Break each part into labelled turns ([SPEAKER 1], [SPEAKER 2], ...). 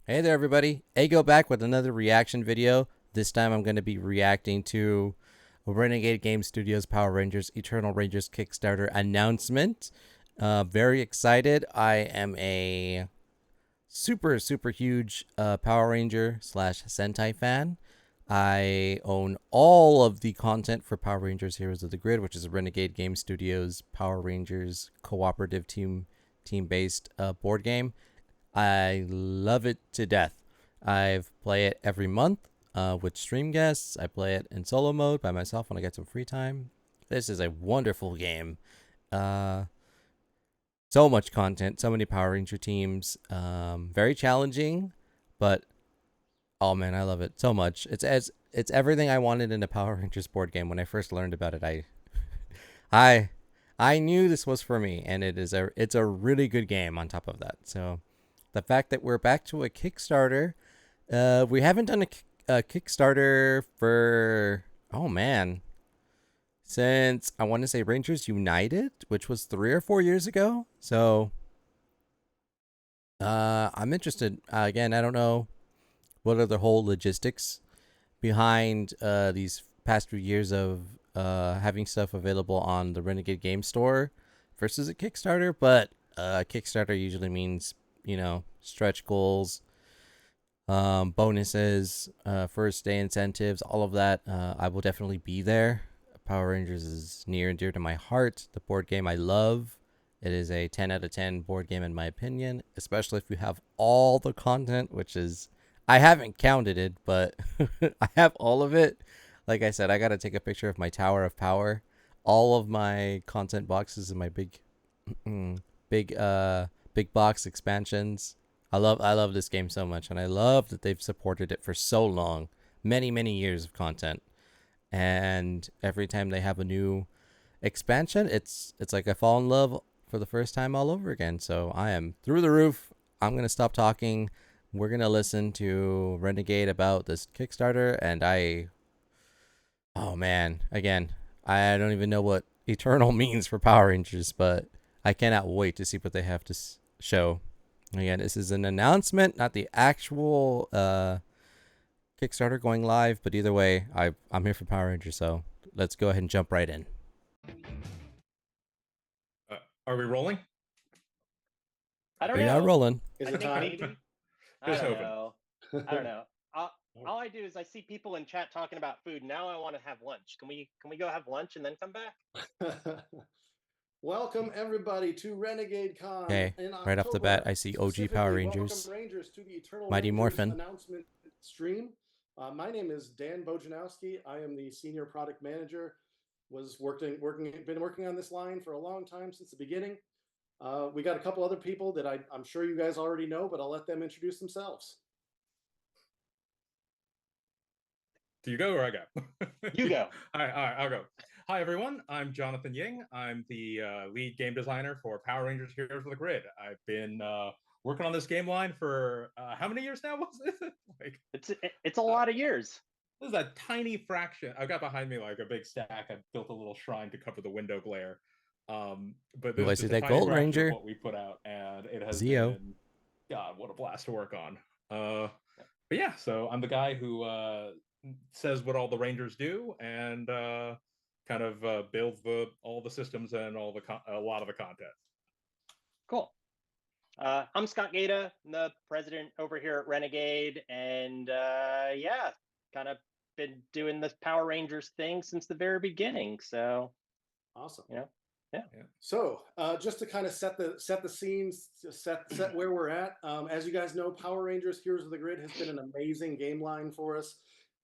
[SPEAKER 1] Hey there, everybody. Eggo back with another reaction video. This time I'm going to be reacting to Renegade Game Studios Power Rangers Eternal Rangers Kickstarter announcement. Very excited. I am a super huge Power Ranger slash Sentai fan. I own all of the content for Power Rangers Heroes of the Grid, which is a Renegade Game Studios Power Rangers cooperative team based board game. I love it to death. I play it every month with stream guests. I play it in solo mode by myself when I get some free time. This is a wonderful game. Uh, so much content, so many Power Ranger teams. Very challenging, but oh man, I love it so much. It's everything I wanted in a Power Rangers board game. When I first learned about it, I I knew this was for me, and it's a really good game on top of that. So the fact that we're back to a Kickstarter, we haven't done a Kickstarter for oh man since I want to say Rangers United, which was 3 or 4 years ago. So I'm interested. Again, I don't know what are the whole logistics behind these past few years of having stuff available on the Renegade Game Store versus a Kickstarter, but Kickstarter usually means stretch goals, bonuses, first day incentives, all of that. I will definitely be there. Power Rangers is near and dear to my heart. The board game I love. It is a 10 out of 10 board game in my opinion, especially if you have all the content, which is I haven't counted it, but I have all of it. Like I said, I got to take a picture of my Tower of Power, all of my content boxes and my big box expansions. I love this game so much, and I love that they've supported it for so long, many years of content. And every time they have a new expansion, it's like I fall in love for the first time all over again. So I am through the roof. I'm gonna stop talking. We're gonna listen to Renegade about this Kickstarter, and oh man, again, I don't even know what Eternal means for Power Rangers, but I cannot wait to see what they have to show. Again, this is an announcement, not the actual Kickstarter going live, but either way, I'm here for Power Rangers, so let's go ahead and jump right in.
[SPEAKER 2] Uh, are we rolling?
[SPEAKER 3] I don't
[SPEAKER 1] We are
[SPEAKER 3] know.
[SPEAKER 1] rolling.
[SPEAKER 3] I
[SPEAKER 4] Is it
[SPEAKER 3] think
[SPEAKER 4] time?
[SPEAKER 3] maybe. I
[SPEAKER 2] Just
[SPEAKER 3] don't
[SPEAKER 2] hoping.
[SPEAKER 3] know. I don't know. All I do is I see people in chat talking about food. Now I want to have lunch. Can we go have lunch and then come back?
[SPEAKER 4] Welcome everybody to Renegade Con
[SPEAKER 1] Okay,
[SPEAKER 4] in
[SPEAKER 1] right off the bat,
[SPEAKER 4] October.
[SPEAKER 1] I see OG Power
[SPEAKER 4] Specifically, welcome
[SPEAKER 1] Rangers,
[SPEAKER 4] Rangers to the Eternal
[SPEAKER 1] Mighty
[SPEAKER 4] Rangers
[SPEAKER 1] Morphin.
[SPEAKER 4] announcement stream. My name is Dan Bojanowski. I am the senior product manager. Been working on this line for a long time since the beginning. We got a couple other people that I'm sure you guys already know, but I'll let them introduce themselves.
[SPEAKER 2] Do you go or I go?
[SPEAKER 3] You go.
[SPEAKER 2] All right, I'll go. Hi, everyone. I'm Jonathan Ying. I'm the lead game designer for Power Rangers Heroes of the Grid. I've been working on this game line for how many years now was it? Like,
[SPEAKER 3] It's a lot of years.
[SPEAKER 2] this is a tiny fraction. I've got behind me like a big stack. I built a little shrine to cover the window glare. But
[SPEAKER 1] Ooh,
[SPEAKER 2] this
[SPEAKER 1] I
[SPEAKER 2] is
[SPEAKER 1] see
[SPEAKER 2] just a
[SPEAKER 1] that
[SPEAKER 2] tiny
[SPEAKER 1] Gold
[SPEAKER 2] fraction of
[SPEAKER 1] Ranger.
[SPEAKER 2] what we put out, and it has
[SPEAKER 1] Zeo.
[SPEAKER 2] been, God, what a blast to work on. But yeah, so I'm the guy who says what all the Rangers do and kind of builds all the systems and a lot of the content.
[SPEAKER 3] Cool. I'm Scott Gata. I'm the president over here at Renegade, and yeah, kind of been doing this Power Rangers thing since the very beginning. So
[SPEAKER 4] Awesome.
[SPEAKER 3] yeah.
[SPEAKER 4] So just to kind of set the scenes, set where we're at. As you guys know, Power Rangers Heroes of the Grid has been an amazing game line for us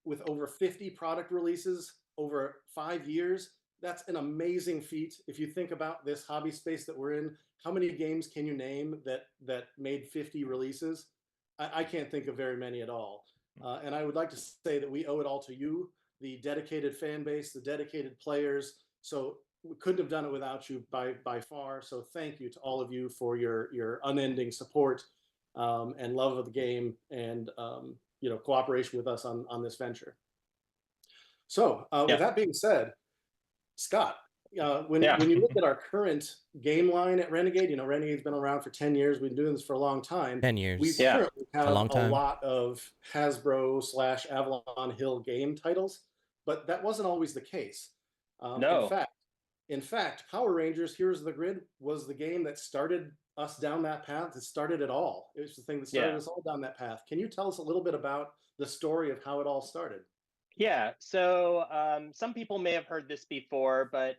[SPEAKER 4] with over 50 product releases over 5 years. That's an amazing feat. If you think about this hobby space that we're in, how many games can you name that made 50 releases? I can't think of very many at all. And I would like to say that we owe it all to you, the dedicated fan base, the dedicated players. So we couldn't have done it without you by far. So thank you to all of you for your unending support and love of the game and cooperation with us on this venture. So with that being said, Scott, when you look at our current game line at Renegade, you know, Renegade's been around for 10 years. We've been doing this for a long time.
[SPEAKER 1] 10 years.
[SPEAKER 4] We currently have
[SPEAKER 1] long time.
[SPEAKER 4] a lot of Hasbro / Avalon Hill game titles, but that wasn't always the case.
[SPEAKER 3] No.
[SPEAKER 4] In fact, Power Rangers Heroes of the Grid was the game that started us down that path. It started it all. It was the thing that started us all down that path. Can you tell us a little bit about the story of how it all started?
[SPEAKER 3] Yeah, so some people may have heard this before, but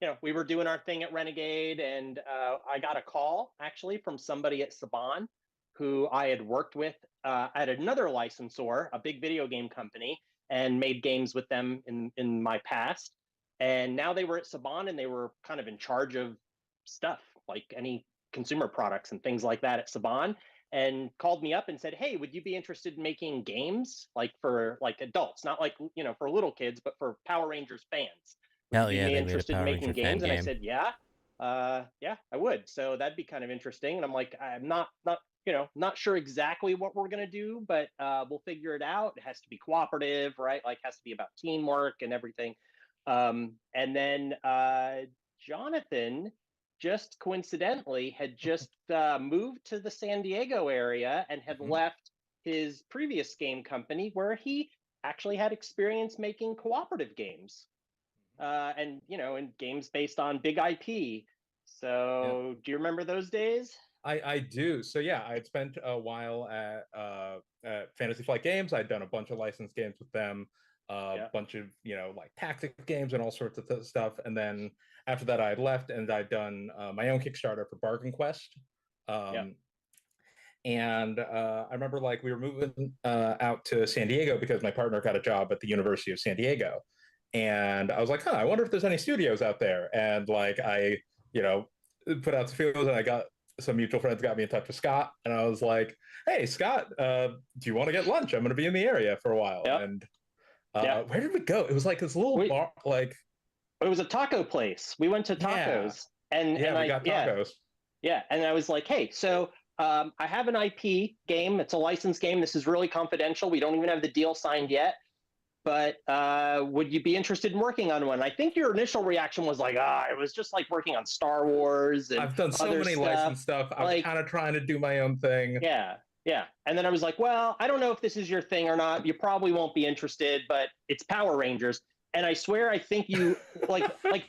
[SPEAKER 3] you know, we were doing our thing at Renegade, and I got a call actually from somebody at Saban who I had worked with at another licensor, a big video game company, and made games with them in my past. And now they were at Saban, and they were kind of in charge of stuff like any consumer products and things like that at Saban, and called me up and said, "Hey, would you be interested in making games like for like adults, not like, you know, for little kids, but for Power Rangers fans?
[SPEAKER 1] Hell
[SPEAKER 3] Would you
[SPEAKER 1] yeah,
[SPEAKER 3] be
[SPEAKER 1] they made a
[SPEAKER 3] interested in
[SPEAKER 1] Power
[SPEAKER 3] making
[SPEAKER 1] Ranger fan
[SPEAKER 3] games?" And I
[SPEAKER 1] game.
[SPEAKER 3] said, "Yeah, yeah, I would." So that'd be kind of interesting. And I'm like, I'm not you know, not sure exactly what we're gonna do, but we'll figure it out. It has to be cooperative, right? Like, has to be about teamwork and everything. And then Jonathan just coincidentally had just moved to the San Diego area and had left his previous game company where he actually had experience making cooperative games, and, you know, and games based on big IP. So do you remember those days?
[SPEAKER 2] I do. So yeah, I had spent a while at Fantasy Flight Games. I'd done a bunch of licensed games with them, a bunch of, you know, like tactics games and all sorts of stuff. And then after that, I had left and I'd done my own Kickstarter for Bargain Quest. And I remember like we were moving out to San Diego because my partner got a job at the University of San Diego. And I was like, I wonder if there's any studios out there. And like I, you know, put out the feelers, and I got some mutual friends got me in touch with Scott, and I was like, "Hey, Scott, do you want to get lunch? I'm going to be in the area for a while." And where did we go? It was like this little bar, like
[SPEAKER 3] it was a taco place. We went to tacos, and
[SPEAKER 2] we got tacos.
[SPEAKER 3] And I was like, "Hey, so I have an IP game. It's a licensed game. This is really confidential. We don't even have the deal signed yet. But would you be interested in working on one?" I think your initial reaction was like, it was just like working on Star Wars and
[SPEAKER 2] I've done so many licensed stuff. I was kind of trying to do my own thing.
[SPEAKER 3] Yeah. And then I was like, well, I don't know if this is your thing or not. You probably won't be interested, but it's Power Rangers. And I swear, I think you like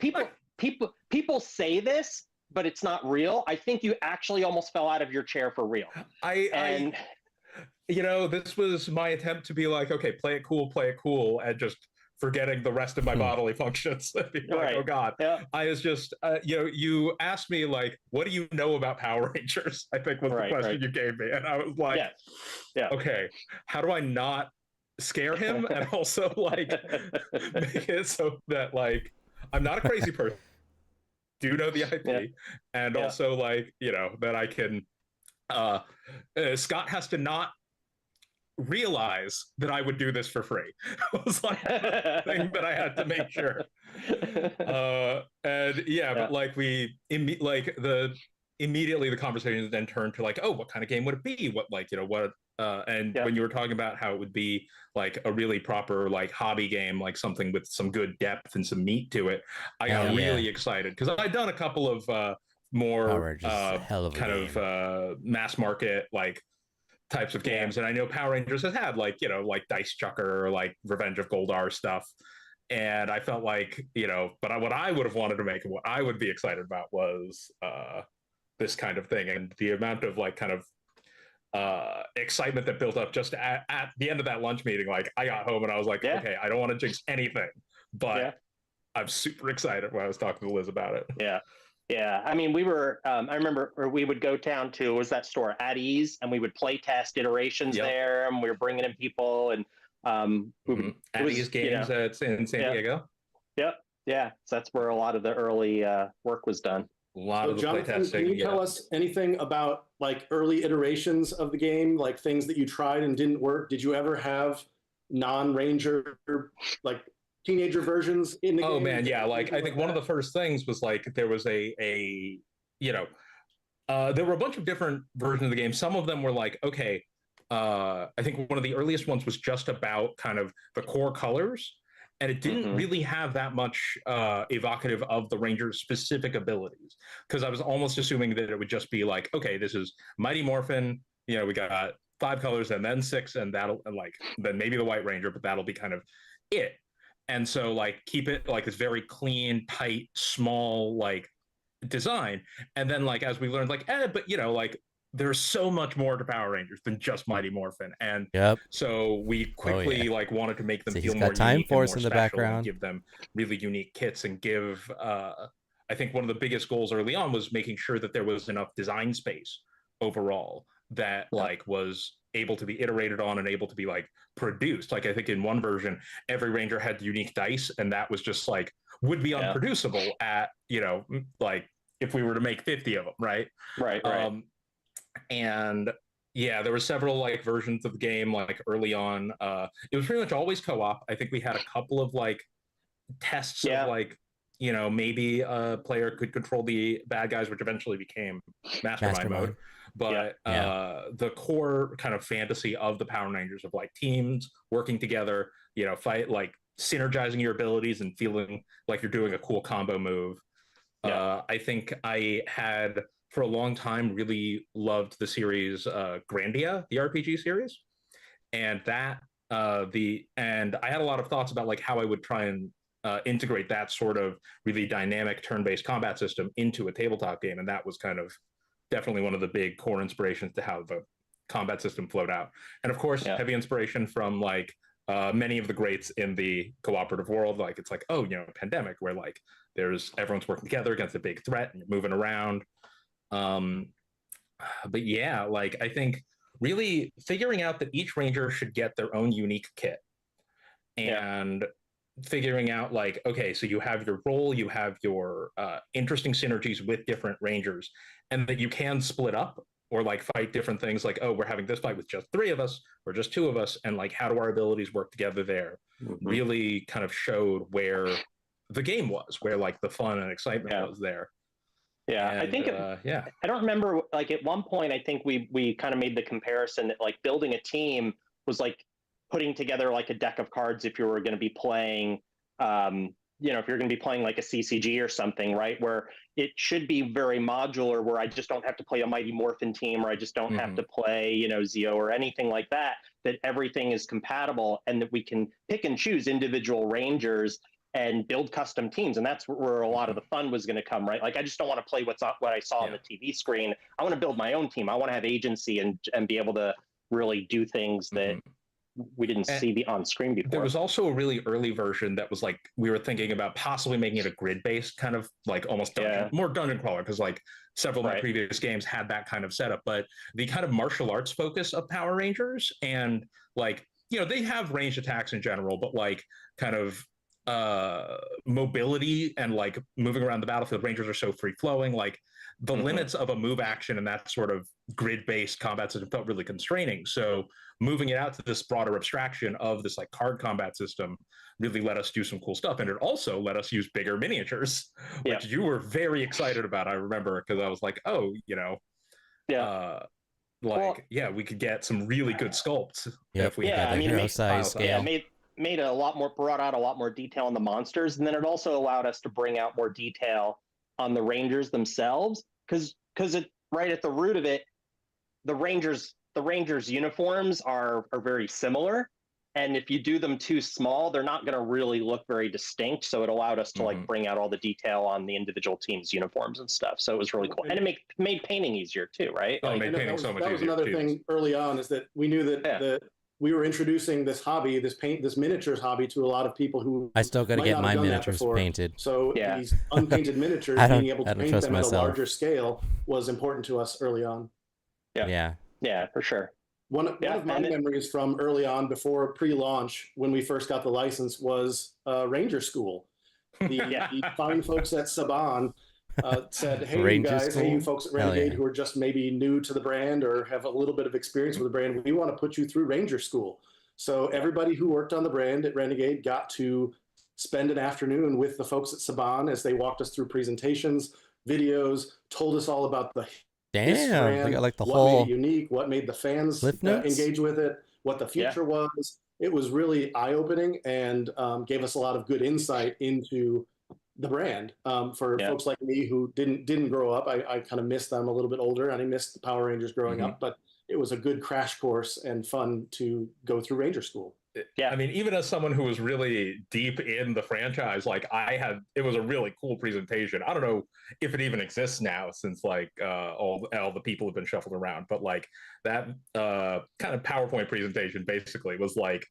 [SPEAKER 3] people say this, but it's not real. I think you actually almost fell out of your chair for real.
[SPEAKER 2] You know, this was my attempt to be like, okay, play it cool, and just forgetting the rest of my bodily functions. Like, oh God. I was just, you know, you asked me like, what do you know about Power Rangers? I think was the question you gave me. And I was like, okay, how do I not scare him? And also like make it so that like, I'm not a crazy person, do know the IP, and also like, you know, that I can, Scott has to not realize that I would do this for free. It was like the thing that I had to make sure. But like immediately the conversation then turned to like, oh, what kind of game would it be? What, like, you know, what when you were talking about how it would be like a really proper like hobby game, like something with some good depth and some meat to it, I got really excited because I'd done a couple of more kind of mass market like types of games, and I know Power Rangers has had like, you know, like Dice Chucker or like Revenge of Goldar stuff, and I felt like, you know, but what I would have wanted to make and what I would be excited about was this kind of thing, and the amount of like kind of excitement that built up just at the end of that lunch meeting. Like I got home and I was like, okay, I don't want to jinx anything, but I'm super excited when I was talking to Liz about it.
[SPEAKER 3] Yeah, I mean, we were, I remember we would go down to, was that store, At Ease, and we would play test iterations there, and we were bringing in people, and
[SPEAKER 2] At Ease Games, it's in San Diego.
[SPEAKER 3] So that's where a lot of the early work was done.
[SPEAKER 2] A lot of the
[SPEAKER 4] Jonathan,
[SPEAKER 2] playtesting.
[SPEAKER 4] can you tell us anything about like early iterations of the game, like things that you tried and didn't work? Did you ever have non-Ranger like teenager versions in the game?
[SPEAKER 2] Oh man, yeah. Like I think one of the first things was like there was a you know, there were a bunch of different versions of the game. Some of them were like, okay, I think one of the earliest ones was just about kind of the core colors, and it didn't really have that much evocative of the Rangers' specific abilities, because I was almost assuming that it would just be like, okay, this is Mighty Morphin, you know, we got 5 colors and then 6, and that'll, and like then maybe the White Ranger, but that'll be kind of it. And so like keep it like this very clean, tight, small like design, and then like as we learned, like but you know, like there's so much more to Power Rangers than just Mighty Morphin, and
[SPEAKER 1] Yep.
[SPEAKER 2] so we quickly like wanted to make them
[SPEAKER 1] So
[SPEAKER 2] feel
[SPEAKER 1] he's
[SPEAKER 2] more
[SPEAKER 1] got Time
[SPEAKER 2] unique and
[SPEAKER 1] Force
[SPEAKER 2] more
[SPEAKER 1] in the
[SPEAKER 2] special,
[SPEAKER 1] background.
[SPEAKER 2] and give them really unique kits, and give I think one of the biggest goals early on was making sure that there was enough design space overall that like was able to be iterated on and able to be like produced. Like I think in one version every Ranger had unique dice, and that was just like would be unproducible at, you know, like if we were to make 50 of them, right?
[SPEAKER 3] Right.
[SPEAKER 2] And yeah, there were several like versions of the game like early on. It was pretty much always co-op. I think we had a couple of like tests of like, you know, maybe a player could control the bad guys, which eventually became mastermind mode. But the core kind of fantasy of the Power Rangers of like teams working together, you know, fight, like synergizing your abilities and feeling like you're doing a cool combo move. I think I had for a long time really loved the series Grandia, the RPG series, and that and I had a lot of thoughts about like how I would try and integrate that sort of really dynamic turn-based combat system into a tabletop game, and that was kind of definitely one of the big core inspirations to how the combat system flowed out. And of course, heavy inspiration from like many of the greats in the cooperative world. Like it's like, oh, you know, Pandemic, where like there's everyone's working together against a big threat and you're moving around. But yeah, like I think really figuring out that each Ranger should get their own unique kit, and figuring out like, okay, so you have your role, you have your interesting synergies with different Rangers, and that you can split up or like fight different things, like, oh, we're having this fight with just 3 of us or just 2 of us, and like how do our abilities work together there, really kind of showed where the game was, where like the fun and excitement was there. And,
[SPEAKER 3] I think I don't remember, like at one point I think we kind of made the comparison that like building a team was like putting together like a deck of cards if you were going to be playing you know, if you're going to be playing like a CCG or something, right, where it should be very modular, where I just don't have to play a Mighty Morphin team, or I just don't have to play, you know, Zeo or anything like that, that everything is compatible and that we can pick and choose individual Rangers and build custom teams. And that's where a lot of the fun was going to come, right? Like, I just don't want to play what I saw on the TV screen. I want to build my own team. I want to have agency and be able to really do things that we didn't see on screen before.
[SPEAKER 2] There was also a really early version that was like, we were thinking about possibly making it a grid-based kind of like almost more dungeon crawler, because like several of my previous games had that kind of setup. But the kind of martial arts focus of Power Rangers, and like, you know, they have ranged attacks in general, but like kind of mobility and like moving around the battlefield, Rangers are so free-flowing, like the limits of a move action and that sort of grid-based combat system felt really constraining. So moving it out to this broader abstraction of this like card combat system really let us do some cool stuff. And it also let us use bigger miniatures, which you were very excited about, I remember, because I was like, oh, you know, we could get some really good sculpts if we had
[SPEAKER 1] a hero size scale.
[SPEAKER 3] Made it a lot more, brought out a lot more detail on the monsters, and then it also allowed us to bring out more detail on the Rangers themselves, because it, right at the root of it, the Rangers uniforms are very similar, and if you do them too small, they're not going to really look very distinct. So it allowed us to like bring out all the detail on the individual teams' uniforms and stuff. So it was really cool, and it made painting easier too, right?
[SPEAKER 2] Oh, it made painting so much easier.
[SPEAKER 4] That was another thing early on, is that we knew that we were introducing this hobby, this miniatures hobby, to a lot of people who
[SPEAKER 1] I still got to get my miniatures painted.
[SPEAKER 4] So these unpainted miniatures, being able to paint them at a larger scale was important to us early on.
[SPEAKER 3] Yeah, for sure.
[SPEAKER 4] One of my memories from early on, before pre-launch, when we first got the license, was Ranger School. The fine folks at Saban said, hey,
[SPEAKER 1] Ranger
[SPEAKER 4] you guys,
[SPEAKER 1] School?
[SPEAKER 4] hey, you folks at Renegade who are just maybe new to the brand or have a little bit of experience with the brand, we want to put you through Ranger School. So everybody who worked on the brand at Renegade got to spend an afternoon with the folks at Saban as they walked us through presentations, videos, told us all about the
[SPEAKER 1] brand, they got like the
[SPEAKER 4] what
[SPEAKER 1] whole
[SPEAKER 4] made it unique, what made the fans engage with it, what the future was. it was really eye-opening and gave us a lot of good insight into the brand. For folks like me who didn't grow up, I kind of missed them a little bit older, and I missed the Power Rangers growing up, but it was a good crash course and fun to go through Ranger School.
[SPEAKER 2] Yeah, I mean, even as someone who was really deep in the franchise, like it was a really cool presentation. I don't know if it even exists now, since like all the people have been shuffled around, but like that kind of PowerPoint presentation basically was like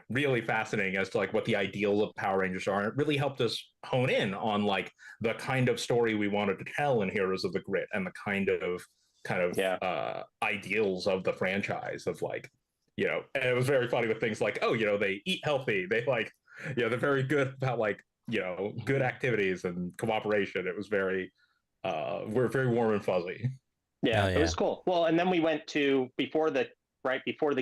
[SPEAKER 2] really fascinating as to like what the ideals of Power Rangers are. And it really helped us hone in on like the kind of story we wanted to tell in Heroes of the Grid, and the kind of ideals of the franchise of like, and it was very funny with things like, they eat healthy, they like, they're very good about like, good activities and cooperation. It was very we're very warm and fuzzy.
[SPEAKER 3] Yeah, it was cool. Well, and then we went to before the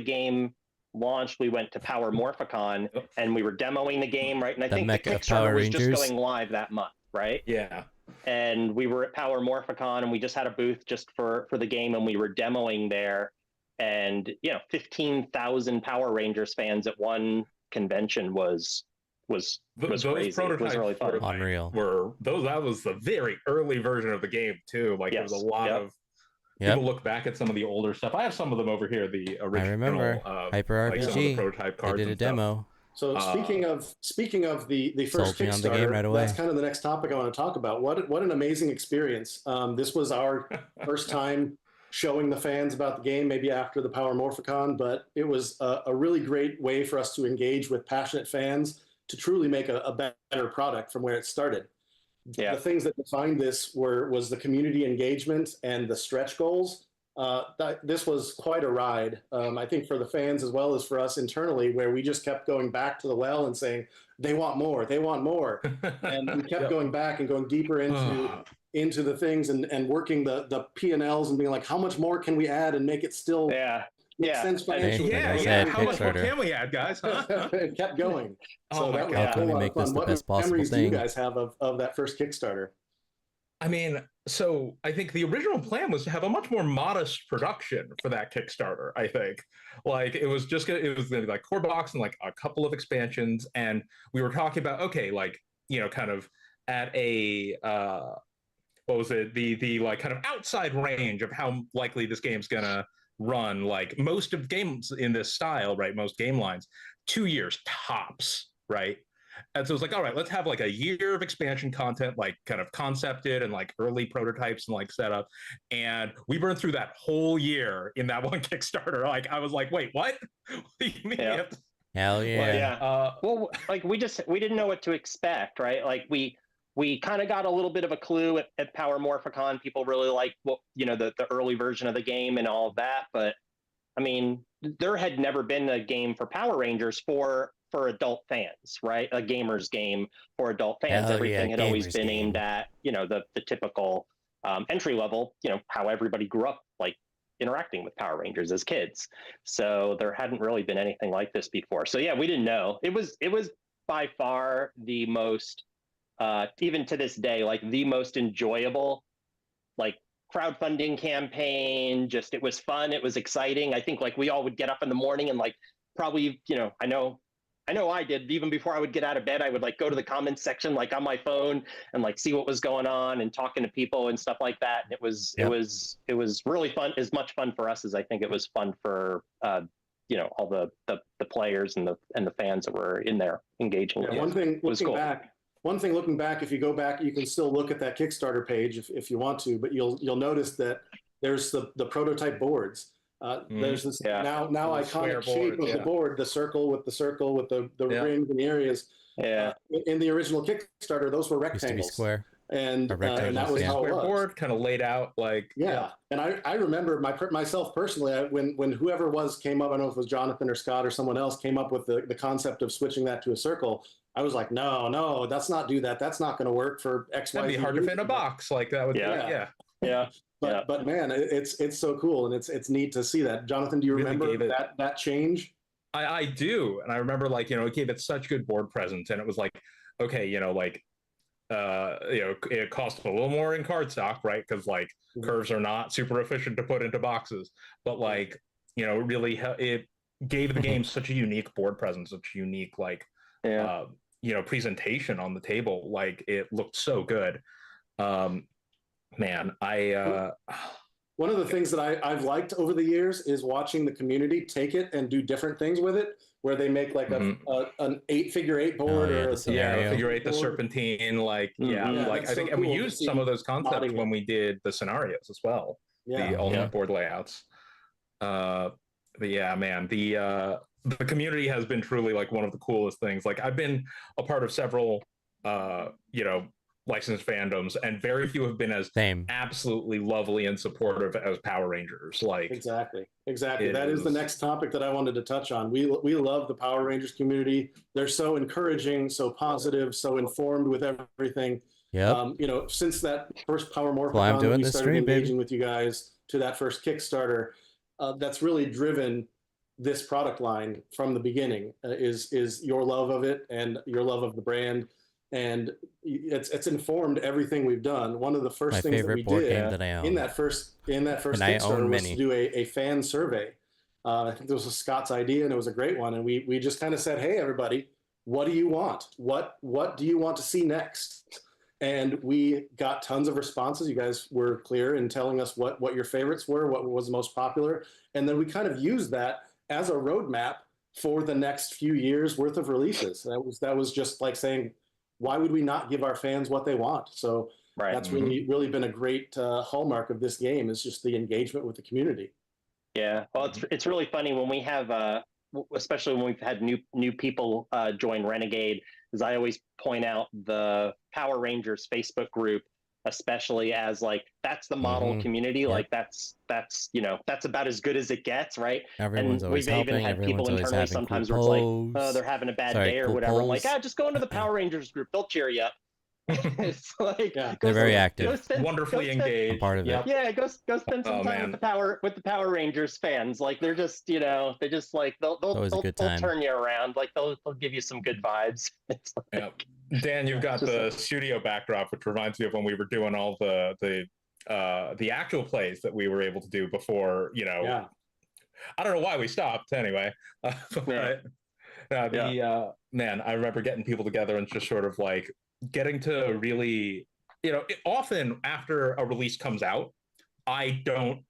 [SPEAKER 3] game launched, we went to Power Morphicon, and we were demoing the game, right? And I think the Kickstarter was just going live that month, right?
[SPEAKER 2] Yeah.
[SPEAKER 3] And we were at Power Morphicon, and we just had a booth just for the game, and we were demoing there. And 15,000 Power Rangers fans at one convention was crazy. It was really fun.
[SPEAKER 1] Unreal.
[SPEAKER 2] That was the very early version of the game too. Like there was a lot of people look back at some of the older stuff. I have some of them over here. The original,
[SPEAKER 1] I remember Hyper RPG.
[SPEAKER 2] Like some of the prototype cards.
[SPEAKER 1] They did a demo.
[SPEAKER 4] So speaking of the first Kickstarter, that's kind of the next topic I want to talk about. What an amazing experience! This was our first time showing the fans about the game, maybe after the Power Morphicon, but it was a really great way for us to engage with passionate fans to truly make a better product from where it started. The things that defined this was the community engagement and the stretch goals. This was quite a ride, I think, for the fans as well as for us internally, where we just kept going back to the well and saying, they want more, and we kept going back and going deeper into the things and working the P&Ls and being like, how much more can we add and make it still make sense financially?
[SPEAKER 2] How much more can we add, guys?
[SPEAKER 4] It kept going. So that was
[SPEAKER 1] how can we make this the best possible
[SPEAKER 4] memories
[SPEAKER 1] thing?
[SPEAKER 4] Do you guys have of that first Kickstarter?
[SPEAKER 2] I mean, so I think the original plan was to have a much more modest production for that Kickstarter. I think, like, it was going to be like core box and like a couple of expansions, and we were talking about like kind of at a what was it, the like kind of outside range of how likely this game's gonna run. Like most of games in this style, right? Most game lines, 2 years tops, right? And so it's like, all right, let's have like a year of expansion content, like kind of concepted and like early prototypes and like setup. And we burned through that whole year in that one Kickstarter. Like, I was like, wait, what? What do you mean?
[SPEAKER 1] Hell
[SPEAKER 3] yeah. Well, like we didn't know what to expect, right? Like we kind of got a little bit of a clue at Power Morphicon. People really liked the early version of the game and all of that. But I mean, there had never been a game for Power Rangers for adult fans, right? A gamer's game for adult fans. Everything had always been aimed at, the typical entry level, how everybody grew up, like interacting with Power Rangers as kids. So there hadn't really been anything like this before. So yeah, we didn't know. It was by far the most, even to this day, like the most enjoyable, like crowdfunding campaign. Just, it was fun. It was exciting. I think like we all would get up in the morning and like probably, I know I did, even before I would get out of bed, I would like go to the comments section, like on my phone, and like see what was going on and talking to people and stuff like that. And it was really fun, as much fun for us as I think it was fun for, all the players and the fans that were in there engaging.
[SPEAKER 4] Yeah, one thing looking back, if you go back, you can still look at that Kickstarter page if you want to, but you'll notice that there's the prototype boards. There's this now iconic shape of the board, the circle with the rings and the areas. In the original Kickstarter, those were rectangles.
[SPEAKER 1] Used to be square.
[SPEAKER 4] And that was how it was.
[SPEAKER 2] Board kind of laid out like
[SPEAKER 4] And I remember myself personally, when whoever came up, I don't know if it was Jonathan or Scott or someone else came up with the concept of switching that to a circle. I was like, no, that's not that's not going to work for X, Y, Z.
[SPEAKER 2] That'd be hard to fit in a box. Like that would
[SPEAKER 4] But man, it's so cool, and it's neat to see that. Jonathan, do you remember that change?
[SPEAKER 2] I do, and I remember like it gave it such good board presence, and it was like, okay, it cost a little more in cardstock, right? Because curves are not super efficient to put into boxes, but like really it gave the game such a unique board presence, such a unique like
[SPEAKER 3] Yeah.
[SPEAKER 2] presentation on the table. Like it looked so good. Man, I
[SPEAKER 4] One of the things that I've liked over the years is watching the community take it and do different things with it, where they make like
[SPEAKER 2] Mhm.
[SPEAKER 4] an 8-figure-8 board
[SPEAKER 1] yeah,
[SPEAKER 4] or
[SPEAKER 1] the
[SPEAKER 4] a
[SPEAKER 1] scenario.
[SPEAKER 2] figure eight, the
[SPEAKER 4] board.
[SPEAKER 2] serpentine, like
[SPEAKER 3] Mhm.
[SPEAKER 4] Yeah,
[SPEAKER 2] like
[SPEAKER 4] that's
[SPEAKER 2] I
[SPEAKER 4] so
[SPEAKER 2] think, and we
[SPEAKER 4] cool to
[SPEAKER 2] used some of
[SPEAKER 4] see
[SPEAKER 2] those concepts
[SPEAKER 4] modding
[SPEAKER 2] when
[SPEAKER 4] it.
[SPEAKER 2] we did the scenarios as well,
[SPEAKER 4] Yeah,
[SPEAKER 2] the alternate
[SPEAKER 1] Yeah.
[SPEAKER 2] board layouts. Uh, but yeah, man, the community has been truly like one of the coolest things. Like I've been a part of several, licensed fandoms, and very few have been as
[SPEAKER 1] Same.
[SPEAKER 2] absolutely lovely and supportive as Power Rangers. Like
[SPEAKER 4] exactly.
[SPEAKER 2] it
[SPEAKER 4] That is the
[SPEAKER 2] is,
[SPEAKER 4] next topic that I wanted to touch on. We love the Power Rangers community. They're so encouraging, so positive, so informed with everything.
[SPEAKER 1] Yep.
[SPEAKER 4] Since that first Power
[SPEAKER 1] That's why I'm
[SPEAKER 4] Morphicon that
[SPEAKER 1] doing
[SPEAKER 4] we
[SPEAKER 1] this
[SPEAKER 4] started
[SPEAKER 1] stream,
[SPEAKER 4] engaging
[SPEAKER 1] baby.
[SPEAKER 4] with you guys to that first Kickstarter, that's really driven this product line from the beginning. Is your love of it and your love of the brand, and it's informed everything we've done. One of the
[SPEAKER 1] My
[SPEAKER 4] first things that we
[SPEAKER 1] favorite board game
[SPEAKER 4] did
[SPEAKER 1] that I
[SPEAKER 4] in
[SPEAKER 1] own.
[SPEAKER 4] that first
[SPEAKER 1] And I
[SPEAKER 4] Kickstarter
[SPEAKER 1] own
[SPEAKER 4] was to
[SPEAKER 1] many.
[SPEAKER 4] do a fan survey. I think this was Scott's idea, and it was a great one. And we just kind of said, "Hey, everybody, what do you want? What do you want to see next?" And we got tons of responses. You guys were clear in telling us what your favorites were, what was most popular, and then we kind of used that as a roadmap for the next few years worth of releases. That was just like saying, why would we not give our fans what they want? So
[SPEAKER 3] Right.
[SPEAKER 4] that's really been a great hallmark of this game, is just the engagement with the community.
[SPEAKER 3] Yeah. Well, it's really funny when we have especially when we've had new people join Renegade, is I always point out the Power Rangers Facebook group, especially as like that's the model
[SPEAKER 1] Mhm.
[SPEAKER 3] community.
[SPEAKER 1] Yep.
[SPEAKER 3] Like that's that's about as good as it gets, right?
[SPEAKER 1] Everyone's
[SPEAKER 3] And
[SPEAKER 1] always
[SPEAKER 3] we've even
[SPEAKER 1] helping.
[SPEAKER 3] had
[SPEAKER 1] Everyone's
[SPEAKER 3] people
[SPEAKER 1] always
[SPEAKER 3] internally
[SPEAKER 1] having cool
[SPEAKER 3] sometimes where it's like,
[SPEAKER 1] polls.
[SPEAKER 3] they're having a bad
[SPEAKER 1] Sorry,
[SPEAKER 3] day or
[SPEAKER 1] cool
[SPEAKER 3] whatever. I'm like,
[SPEAKER 1] polls.
[SPEAKER 3] just go into the Power Rangers group. They'll cheer you up. It's like,
[SPEAKER 4] Yeah.
[SPEAKER 1] They're very active.
[SPEAKER 3] Go spend,
[SPEAKER 2] wonderfully
[SPEAKER 3] go spend,
[SPEAKER 2] engaged.
[SPEAKER 1] I'm part of it.
[SPEAKER 2] Yep.
[SPEAKER 3] yeah, go spend some
[SPEAKER 2] Oh
[SPEAKER 3] time
[SPEAKER 2] man,
[SPEAKER 3] with the Power Rangers fans. Like they're just, they just like
[SPEAKER 1] Always a good
[SPEAKER 3] they'll
[SPEAKER 1] time.
[SPEAKER 3] turn you around. Like they'll give you some good vibes. It's like,
[SPEAKER 2] yep. Dan, you've got
[SPEAKER 3] Just
[SPEAKER 2] the
[SPEAKER 3] like-
[SPEAKER 2] studio backdrop, which reminds me of when we were doing all the actual plays that we were able to do before.
[SPEAKER 4] Yeah.
[SPEAKER 2] I don't know why we stopped anyway. But man, I remember getting people together and just sort of like getting to really, often after a release comes out, I don't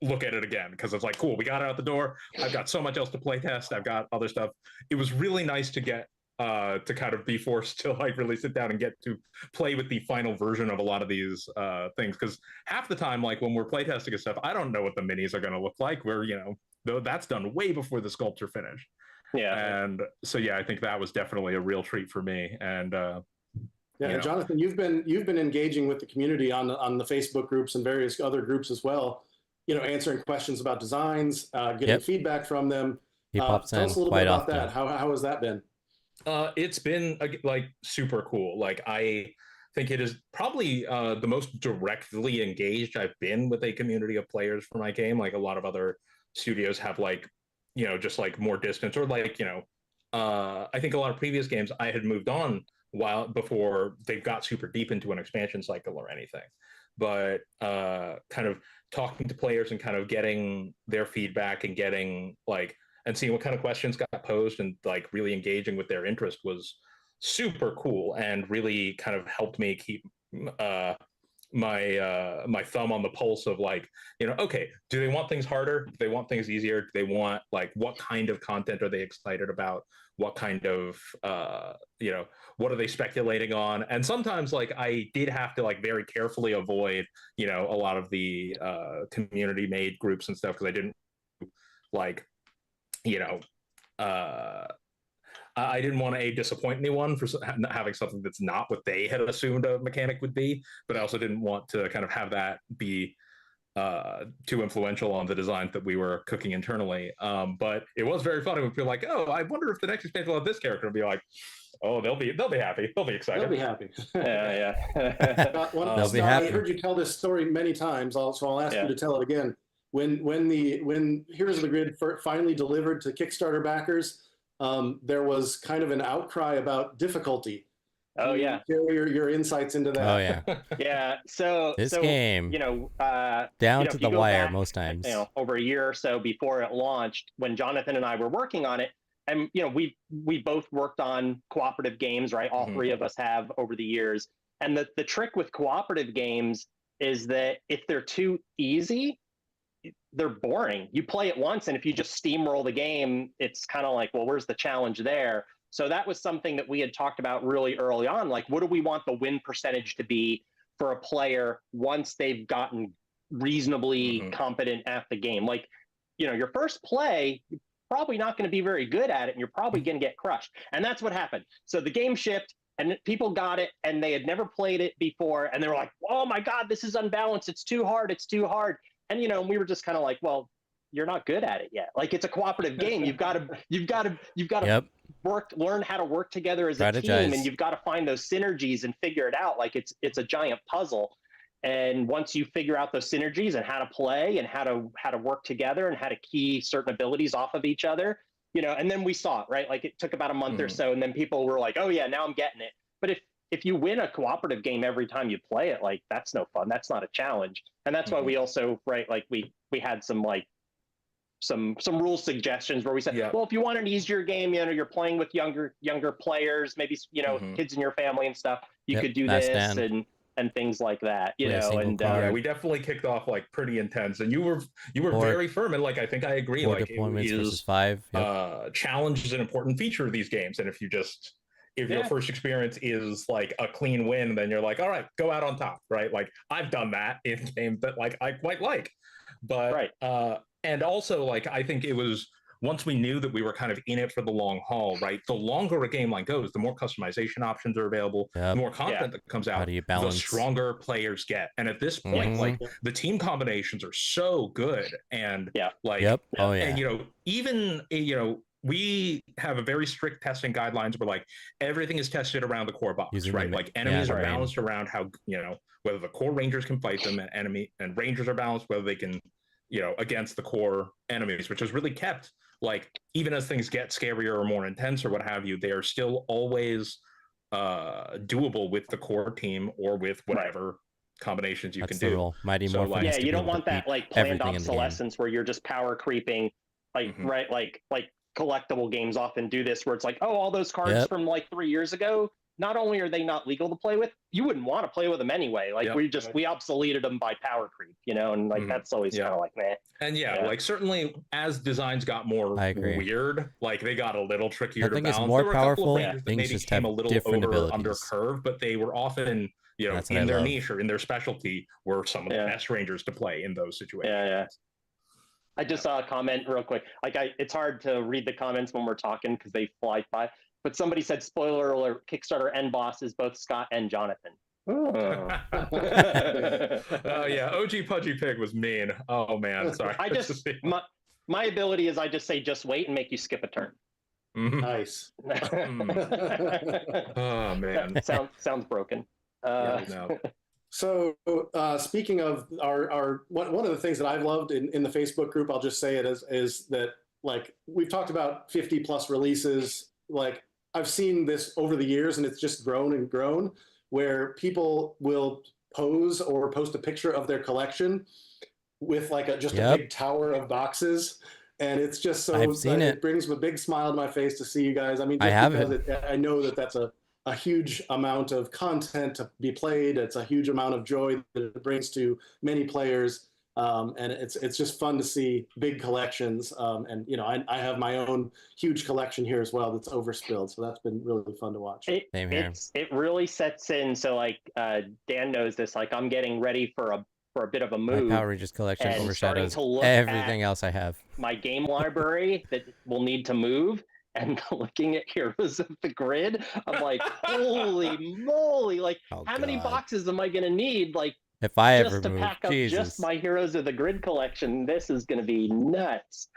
[SPEAKER 2] look at it again because it's like, cool, we got it out the door. I've got so much else to play test. I've got other stuff. It was really nice to get to kind of be forced to like really sit down and get to play with the final version of a lot of these things, because half the time, like when we're playtesting and stuff, I don't know what the minis are going to look like. Where though that's done way before the sculpture finished.
[SPEAKER 3] yeah.
[SPEAKER 2] And so yeah, I think that was definitely a real treat for me. And
[SPEAKER 4] And Jonathan, you've been engaging with the community on the Facebook groups and various other groups as well. Answering questions about designs, getting feedback from them.
[SPEAKER 1] He pops
[SPEAKER 4] Tell
[SPEAKER 1] in
[SPEAKER 4] us a little
[SPEAKER 1] quite
[SPEAKER 4] bit about
[SPEAKER 1] often.
[SPEAKER 4] that. How has that been?
[SPEAKER 2] It's been like super cool. Like I think it is probably the most directly engaged I've been with a community of players for my game. Like a lot of other studios have like, just like more distance, or like, I think a lot of previous games I had moved on while before they got super deep into an expansion cycle or anything. But kind of talking to players and kind of getting their feedback and getting like, and seeing what kind of questions got posed and like really engaging with their interest was super cool, and really kind of helped me keep my thumb on the pulse of like, okay, do they want things harder? Do they want things easier? Do they want like, what kind of content are they excited about? What kind of what are they speculating on? And sometimes like I did have to like very carefully avoid a lot of the community made groups and stuff, because I didn't like I didn't want to disappoint anyone for having something that's not what they had assumed a mechanic would be, but I also didn't want to kind of have that be too influential on the designs that we were cooking internally. But it was very funny when people were like, oh, I wonder if the next expansion will have this character, and be like, oh, they'll be happy, they'll be excited,
[SPEAKER 4] They'll be happy.
[SPEAKER 3] Yeah.
[SPEAKER 1] They'll be
[SPEAKER 4] Scott,
[SPEAKER 1] happy.
[SPEAKER 4] I heard you tell this story many times, so I'll ask you to tell it again. When Heroes of the Grid finally delivered to Kickstarter backers, there was kind of an outcry about difficulty.
[SPEAKER 3] Oh yeah.
[SPEAKER 4] Share your insights into that.
[SPEAKER 1] Oh yeah,
[SPEAKER 3] Yeah. So
[SPEAKER 1] this game down to
[SPEAKER 3] if you
[SPEAKER 1] the
[SPEAKER 3] go
[SPEAKER 1] wire
[SPEAKER 3] back,
[SPEAKER 1] most times.
[SPEAKER 3] over a year or so before it launched, when Jonathan and I were working on it, and we both worked on cooperative games, right? All three of us have over the years. And the trick with cooperative games is that if they're too easy, they're boring. You play it once, and if you just steamroll the game, it's kind of like, well, where's the challenge there? So that was something that we had talked about really early on. Like, what do we want the win percentage to be for a player once they've gotten reasonably competent at the game? Like, your first play, you're probably not going to be very good at it, and you're probably going to get crushed. And that's what happened. So the game shipped, and people got it, and they had never played it before, and they were like, oh my God, this is unbalanced. It's too hard. It's too hard. And we were just kind of like, well, you're not good at it yet. Like, it's a cooperative game. You've got to learn how to work together as a team, and you've got to find those synergies and figure it out. Like, it's a giant puzzle. And once you figure out those synergies and how to play and how to work together and how to key certain abilities off of each other, and then we saw it, right? Like, it took about a month or so, and then people were like, oh yeah, now I'm getting it. But if you win a cooperative game every time you play it, like, that's no fun. That's not a challenge. And that's why we also, right, like, we had some like some rule suggestions where we said, well, if you want an easier game, you're playing with younger players, maybe kids in your family and stuff, you could do this and things like that,
[SPEAKER 2] and we definitely kicked off like pretty intense, and you were very firm, and like, I think I agree, like,
[SPEAKER 1] deployments versus 5.
[SPEAKER 2] Challenge is an important feature of these games, and if your first experience is like a clean win, then you're like, all right, go out on top, right? Like, I've done that in games that like I quite like, but and also, like, I think it was once we knew that we were kind of in it for the long haul, right? The longer a game line goes, the more customization options are available, the more content that comes out, the stronger players get. And at this point, like, the team combinations are so good, and and even we have a very strict testing guidelines where, like, everything is tested around the core box, right? Like, enemies are balanced around how, whether the core rangers can fight them, and rangers are balanced whether they can, against the core enemies, which has really kept, like, even as things get scarier or more intense or what have you, they are still always doable with the core team or with whatever combinations you can do.
[SPEAKER 1] Mighty Morphin
[SPEAKER 3] you don't want that like planned obsolescence where you're just power creeping, like right, like collectible games often do this, where it's like, oh, all those cards from like 3 years ago, not only are they not legal to play with, you wouldn't want to play with them anyway. Like, we obsoleted them by power creep, and like, that's always kind of like, meh.
[SPEAKER 2] And like, certainly as designs got more weird, like, they got a little trickier to balance.
[SPEAKER 1] It's more powerful.
[SPEAKER 2] That maybe just came a little under curve, but they were often, in their niche or in their specialty, were some of the best rangers to play in those situations.
[SPEAKER 3] I just saw a comment real quick. Like, it's hard to read the comments when we're talking because they fly by. But somebody said, spoiler alert, Kickstarter end boss is both Scott and Jonathan.
[SPEAKER 2] Oh yeah, OG Pudgy Pig was mean. Oh man, sorry.
[SPEAKER 3] I just my ability is I just say just wait and make you skip a turn.
[SPEAKER 4] Nice.
[SPEAKER 2] Oh man,
[SPEAKER 3] sounds broken.
[SPEAKER 2] No.
[SPEAKER 4] So speaking of our one of the things that I've loved in the Facebook group, I'll just say it is that, like, we've talked about 50 plus releases. Like, I've seen this over the years, and it's just grown and grown, where people will pose or post a picture of their collection with like a big tower of boxes, and it's just so it brings a big smile to my face to see you guys. I mean, I know that that's a huge amount of content to be played. It's a huge amount of joy that it brings to many players. And it's just fun to see big collections. And I have my own huge collection here as well that's overspilled. So that's been really fun to watch.
[SPEAKER 1] Same here.
[SPEAKER 3] It really sets in. So like Dan knows this, like, I'm getting ready for a bit of a move.
[SPEAKER 1] My Power Rangers collection overshadows everything else I have.
[SPEAKER 3] My game library that will need to move. And looking at Heroes of the Grid, I'm like, holy moly! Like, how many boxes am I gonna need? Like,
[SPEAKER 1] if I
[SPEAKER 3] just
[SPEAKER 1] ever
[SPEAKER 3] to
[SPEAKER 1] move,
[SPEAKER 3] pack up just my Heroes of the Grid collection, this is gonna be nuts.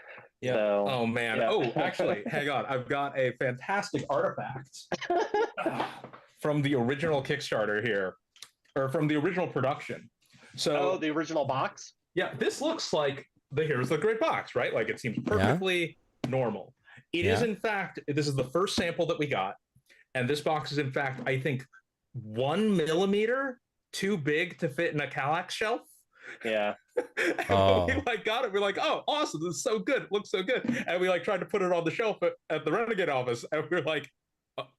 [SPEAKER 2] Yeah. So, oh man. Yeah. Oh, actually, hang on. I've got a fantastic artifact from the original Kickstarter here, or from the original production. So,
[SPEAKER 3] the original box.
[SPEAKER 2] Yeah, this looks like the Heroes of the Grid box, right? Like, it seems perfectly normal. It is, in fact, this is the first sample that we got, and this box is in fact, I think, 1 millimeter too big to fit in a Kallax shelf.
[SPEAKER 3] Yeah.
[SPEAKER 2] And we like got it. We're like, oh, awesome! This is so good. It looks so good. And we like tried to put it on the shelf at the Renegade office, and we are like,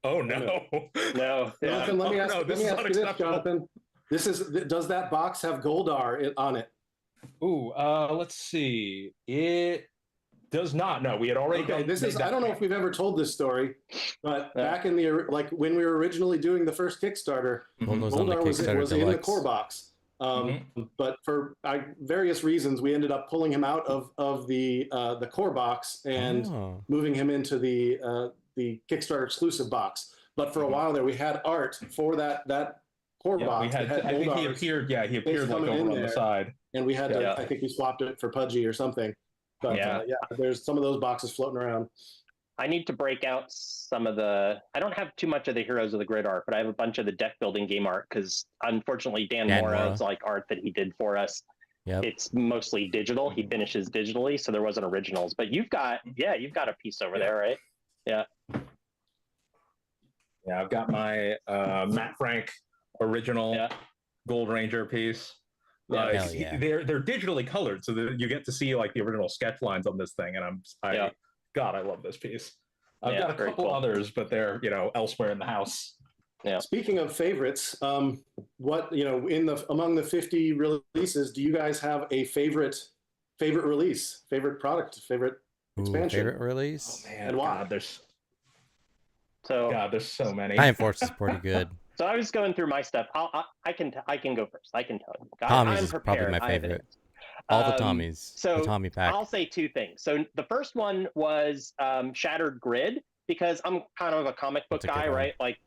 [SPEAKER 2] oh no,
[SPEAKER 3] no.
[SPEAKER 4] Jonathan, let me ask,
[SPEAKER 2] no,
[SPEAKER 4] let me ask you this, Jonathan. Does that box have Goldar on it?
[SPEAKER 2] Ooh, let's see. It does not. No, we had already.
[SPEAKER 4] Okay, I don't know if we've ever told this story, but back in the when we were originally doing the first Kickstarter, Goldar was in the core box. But for various reasons, we ended up pulling him out of the core box and moving him into the Kickstarter exclusive box. But for a while there, we had art for that core box.
[SPEAKER 2] I think he appeared. Yeah, he appeared like over on the side,
[SPEAKER 4] and we had to. I think we swapped it for Pudgy or something. But there's some of those boxes floating around.
[SPEAKER 3] I need to break out some of the. I don't have too much of the Heroes of the Grid art, but I have a bunch of the deck building game art because unfortunately Dan Mora's like art that he did for us. Yep. It's mostly digital. He finishes digitally, so there wasn't originals. But you've got a piece over there, right? Yeah.
[SPEAKER 2] Yeah, I've got my Matt Frank original Gold Ranger piece. They're digitally colored, so you get to see like the original sketch lines on this thing, and God, I love this piece. I've got a couple others, but they're elsewhere in the house.
[SPEAKER 4] Yeah. Speaking of favorites, what among the 50 releases, do you guys have a favorite release, favorite product, favorite expansion?
[SPEAKER 1] Favorite release?
[SPEAKER 2] Oh, man, and why? There's so many.
[SPEAKER 1] Time Force is pretty good.
[SPEAKER 3] So I was going through my stuff. I can go first. I can tell you.
[SPEAKER 1] Tommy's is probably my favorite. All the Tommies.
[SPEAKER 3] So
[SPEAKER 1] the Tommy pack.
[SPEAKER 3] I'll say two things. So the first one was Shattered Grid, because I'm kind of a comic book guy, right? Like,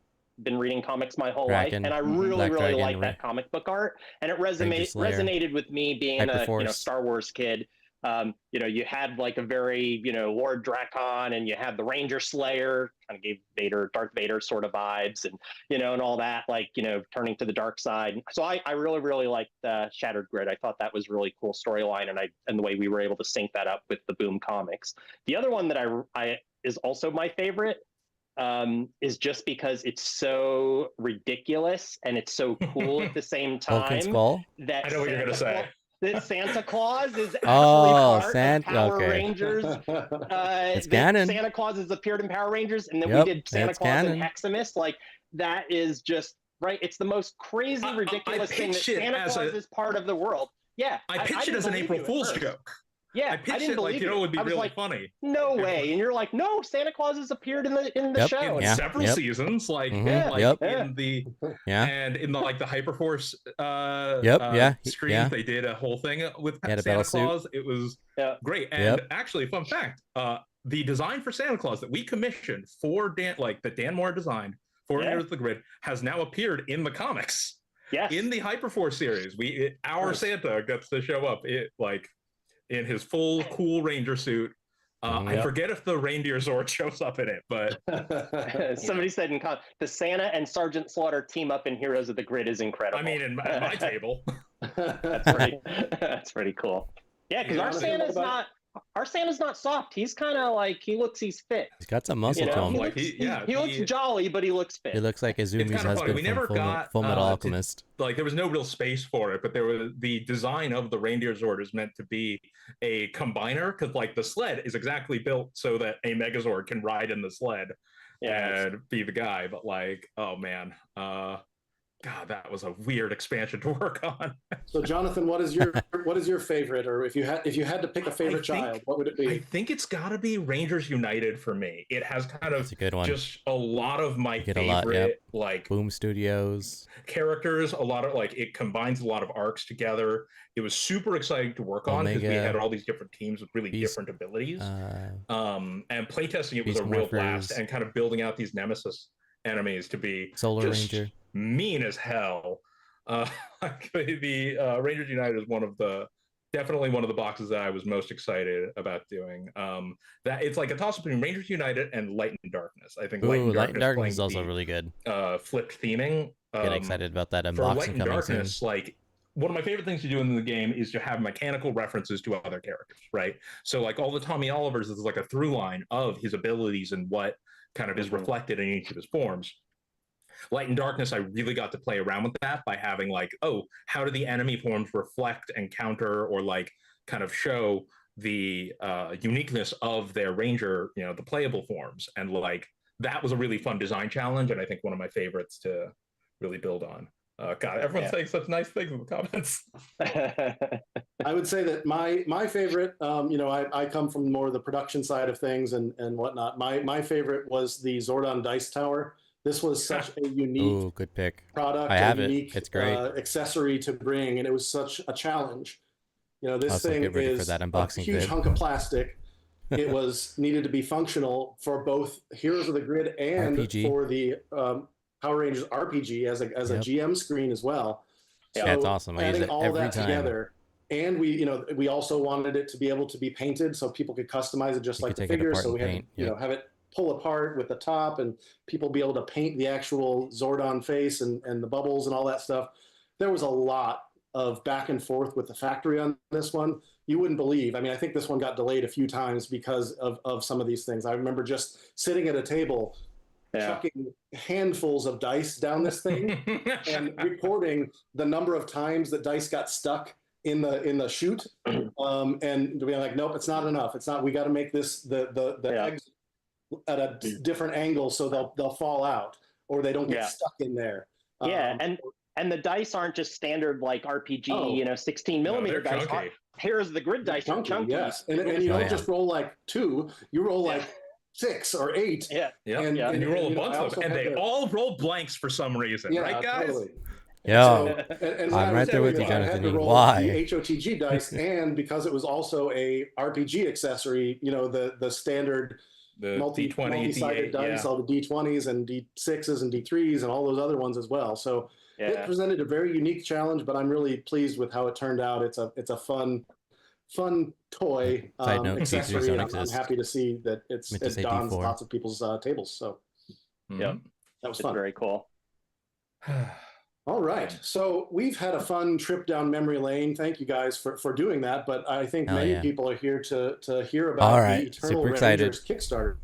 [SPEAKER 3] been reading comics my whole life, and I really like that comic book art, and it resonated with me being a Star Wars kid. You had like a very Lord Drakon, and you had the Ranger Slayer, kind of gave Darth Vader sort of vibes, and and all that, like turning to the dark side. So I really liked Shattered Grid. I thought that was really cool storyline, and the way we were able to sync that up with the Boom comics. The other one that I is also my favorite is just because it's so ridiculous and it's so cool at the same time. That
[SPEAKER 2] I know what you're gonna say.
[SPEAKER 3] That Santa Claus is actually part of Power Rangers.
[SPEAKER 1] It's canon.
[SPEAKER 3] Santa Claus has appeared in Power Rangers, and then we did Santa Claus and Heximus. Like, that is just right. It's the most crazy, ridiculous thing that Santa Claus is part of the world. Yeah,
[SPEAKER 2] I pitched it as an April Fool's joke.
[SPEAKER 3] Yeah,
[SPEAKER 2] I pitched it like, it would be really funny.
[SPEAKER 3] No way. And you're like, no, Santa Claus has appered in the show.
[SPEAKER 2] In several seasons, like, in the and in the the Hyperforce stream, they did a whole thing with Santa Claus. It was great. And actually, fun fact, the design for Santa Claus that we commissioned for Dan, that Dan Moore designed for Heroes of the Grid, has now appeared in the comics.
[SPEAKER 3] Yes.
[SPEAKER 2] In the Hyperforce series, our Santa gets to show up in his full cool Ranger suit. I forget if the Reindeer Zord shows up in it, but
[SPEAKER 3] somebody said the Santa and Sergeant Slaughter team up in Heroes of the Grid is incredible.
[SPEAKER 2] I mean, in my table.
[SPEAKER 3] That's pretty cool. Yeah, because our Santa's not soft. He's kind of like, he's fit.
[SPEAKER 1] He's got some muscle to him.
[SPEAKER 3] He looks jolly, but he looks fit.
[SPEAKER 1] He looks like Izumi's husband from Full Metal Alchemist.
[SPEAKER 2] There was no real space for it, but there was the design of the Reindeer Zord is meant to be a combiner, because the sled is exactly built so that a Megazord can ride in the sled and be the guy. But oh man, God, that was a weird expansion to work on.
[SPEAKER 4] So, Jonathan, what is your favorite, or if you had to pick a favorite child, what would it be?
[SPEAKER 2] I think it's got to be Rangers United for me. It has kind of just a lot of my favorite
[SPEAKER 1] Boom Studios
[SPEAKER 2] characters. A lot of it combines a lot of arcs together. It was super exciting to work on because we had all these different teams with really different abilities. And playtesting it was a real blast, and kind of building out these nemesis enemies to be
[SPEAKER 1] Solar Ranger
[SPEAKER 2] mean as hell. The Rangers United is definitely one of the boxes that I was most excited about doing. That it's like a toss between Rangers United and Light and Darkness. I think
[SPEAKER 1] Light and Darkness is also really good.
[SPEAKER 2] Flipped theming.
[SPEAKER 1] Get excited about that unboxing
[SPEAKER 2] for Light and
[SPEAKER 1] coming
[SPEAKER 2] Darkness,
[SPEAKER 1] soon.
[SPEAKER 2] One of my favorite things to do in the game is to have mechanical references to other characters, right? So all the Tommy Olivers is a through line of his abilities and what kind of is reflected in each of his forms. Light and Darkness, I really got to play around with that by having like, oh, how do the enemy forms reflect and counter or like kind of show the uniqueness of their ranger, you know, the playable forms. And like that was a really fun design challenge, and I think one of my favorites to really build on. God, everyone's saying such nice things in the comments.
[SPEAKER 4] I would say that my favorite, you know, I come from more of the production side of things and whatnot. My favorite was the Zordon Dice Tower. This was such a unique
[SPEAKER 1] Ooh, good pick.
[SPEAKER 4] product,
[SPEAKER 1] I have
[SPEAKER 4] a
[SPEAKER 1] it.
[SPEAKER 4] unique
[SPEAKER 1] It's great.
[SPEAKER 4] Accessory to bring, and it was such a challenge. You know, this
[SPEAKER 1] Also,
[SPEAKER 4] thing
[SPEAKER 1] get ready for
[SPEAKER 4] is
[SPEAKER 1] that
[SPEAKER 4] a
[SPEAKER 1] unboxing
[SPEAKER 4] huge
[SPEAKER 1] vid.
[SPEAKER 4] hunk of plastic. It was needed to be functional for both Heroes of the Grid and
[SPEAKER 1] RPG.
[SPEAKER 4] for the Power Rangers RPG as a GM screen as well. So
[SPEAKER 1] yeah, it's awesome. I use
[SPEAKER 4] adding
[SPEAKER 1] it
[SPEAKER 4] all
[SPEAKER 1] every
[SPEAKER 4] that
[SPEAKER 1] time.
[SPEAKER 4] together, and we also wanted it to be able to be painted so people could customize it just
[SPEAKER 1] You
[SPEAKER 4] like
[SPEAKER 1] could
[SPEAKER 4] the
[SPEAKER 1] take it
[SPEAKER 4] figure.
[SPEAKER 1] apart
[SPEAKER 4] So
[SPEAKER 1] and
[SPEAKER 4] we had
[SPEAKER 1] paint.
[SPEAKER 4] to have it pull apart with the top, and people be able to paint the actual Zordon face and the bubbles and all that stuff. There was a lot of back and forth with the factory on this one. You wouldn't believe. I mean, I think this one got delayed a few times because of some of these things. I remember just sitting at a table chucking handfuls of dice down this thing and recording the number of times that dice got stuck in the chute, and being like, nope, it's not enough. It's not. We got to make this the eggs at a different angle so they'll fall out or they don't get stuck in there.
[SPEAKER 3] And the dice aren't just standard like RPG, 16 millimeter dice. Here's the grid dice are chunky.
[SPEAKER 4] Yes, and you don't just roll like 2, you roll like 6 or 8.
[SPEAKER 2] And you roll a bunch of them, and they all roll blanks for some reason, right, guys?
[SPEAKER 4] Totally.
[SPEAKER 1] Yo,
[SPEAKER 4] and
[SPEAKER 1] I'm right there with you, Jonathan.
[SPEAKER 4] I had to roll
[SPEAKER 1] Why?
[SPEAKER 4] the HOTG dice, and because it was also a RPG accessory, the standard multi-sided dice, all the D20s and D6s and D3s and all those other ones as well. So it presented a very unique challenge, but I'm really pleased with how it turned out. It's a fun toy accessory, and I'm happy to see that it dons lots of people's tables. So
[SPEAKER 3] that was fun. Very cool.
[SPEAKER 4] All right, so we've had a fun trip down memory lane. Thank you guys for doing that. But I think many people are here to hear about the Eternal Rangers Kickstarter.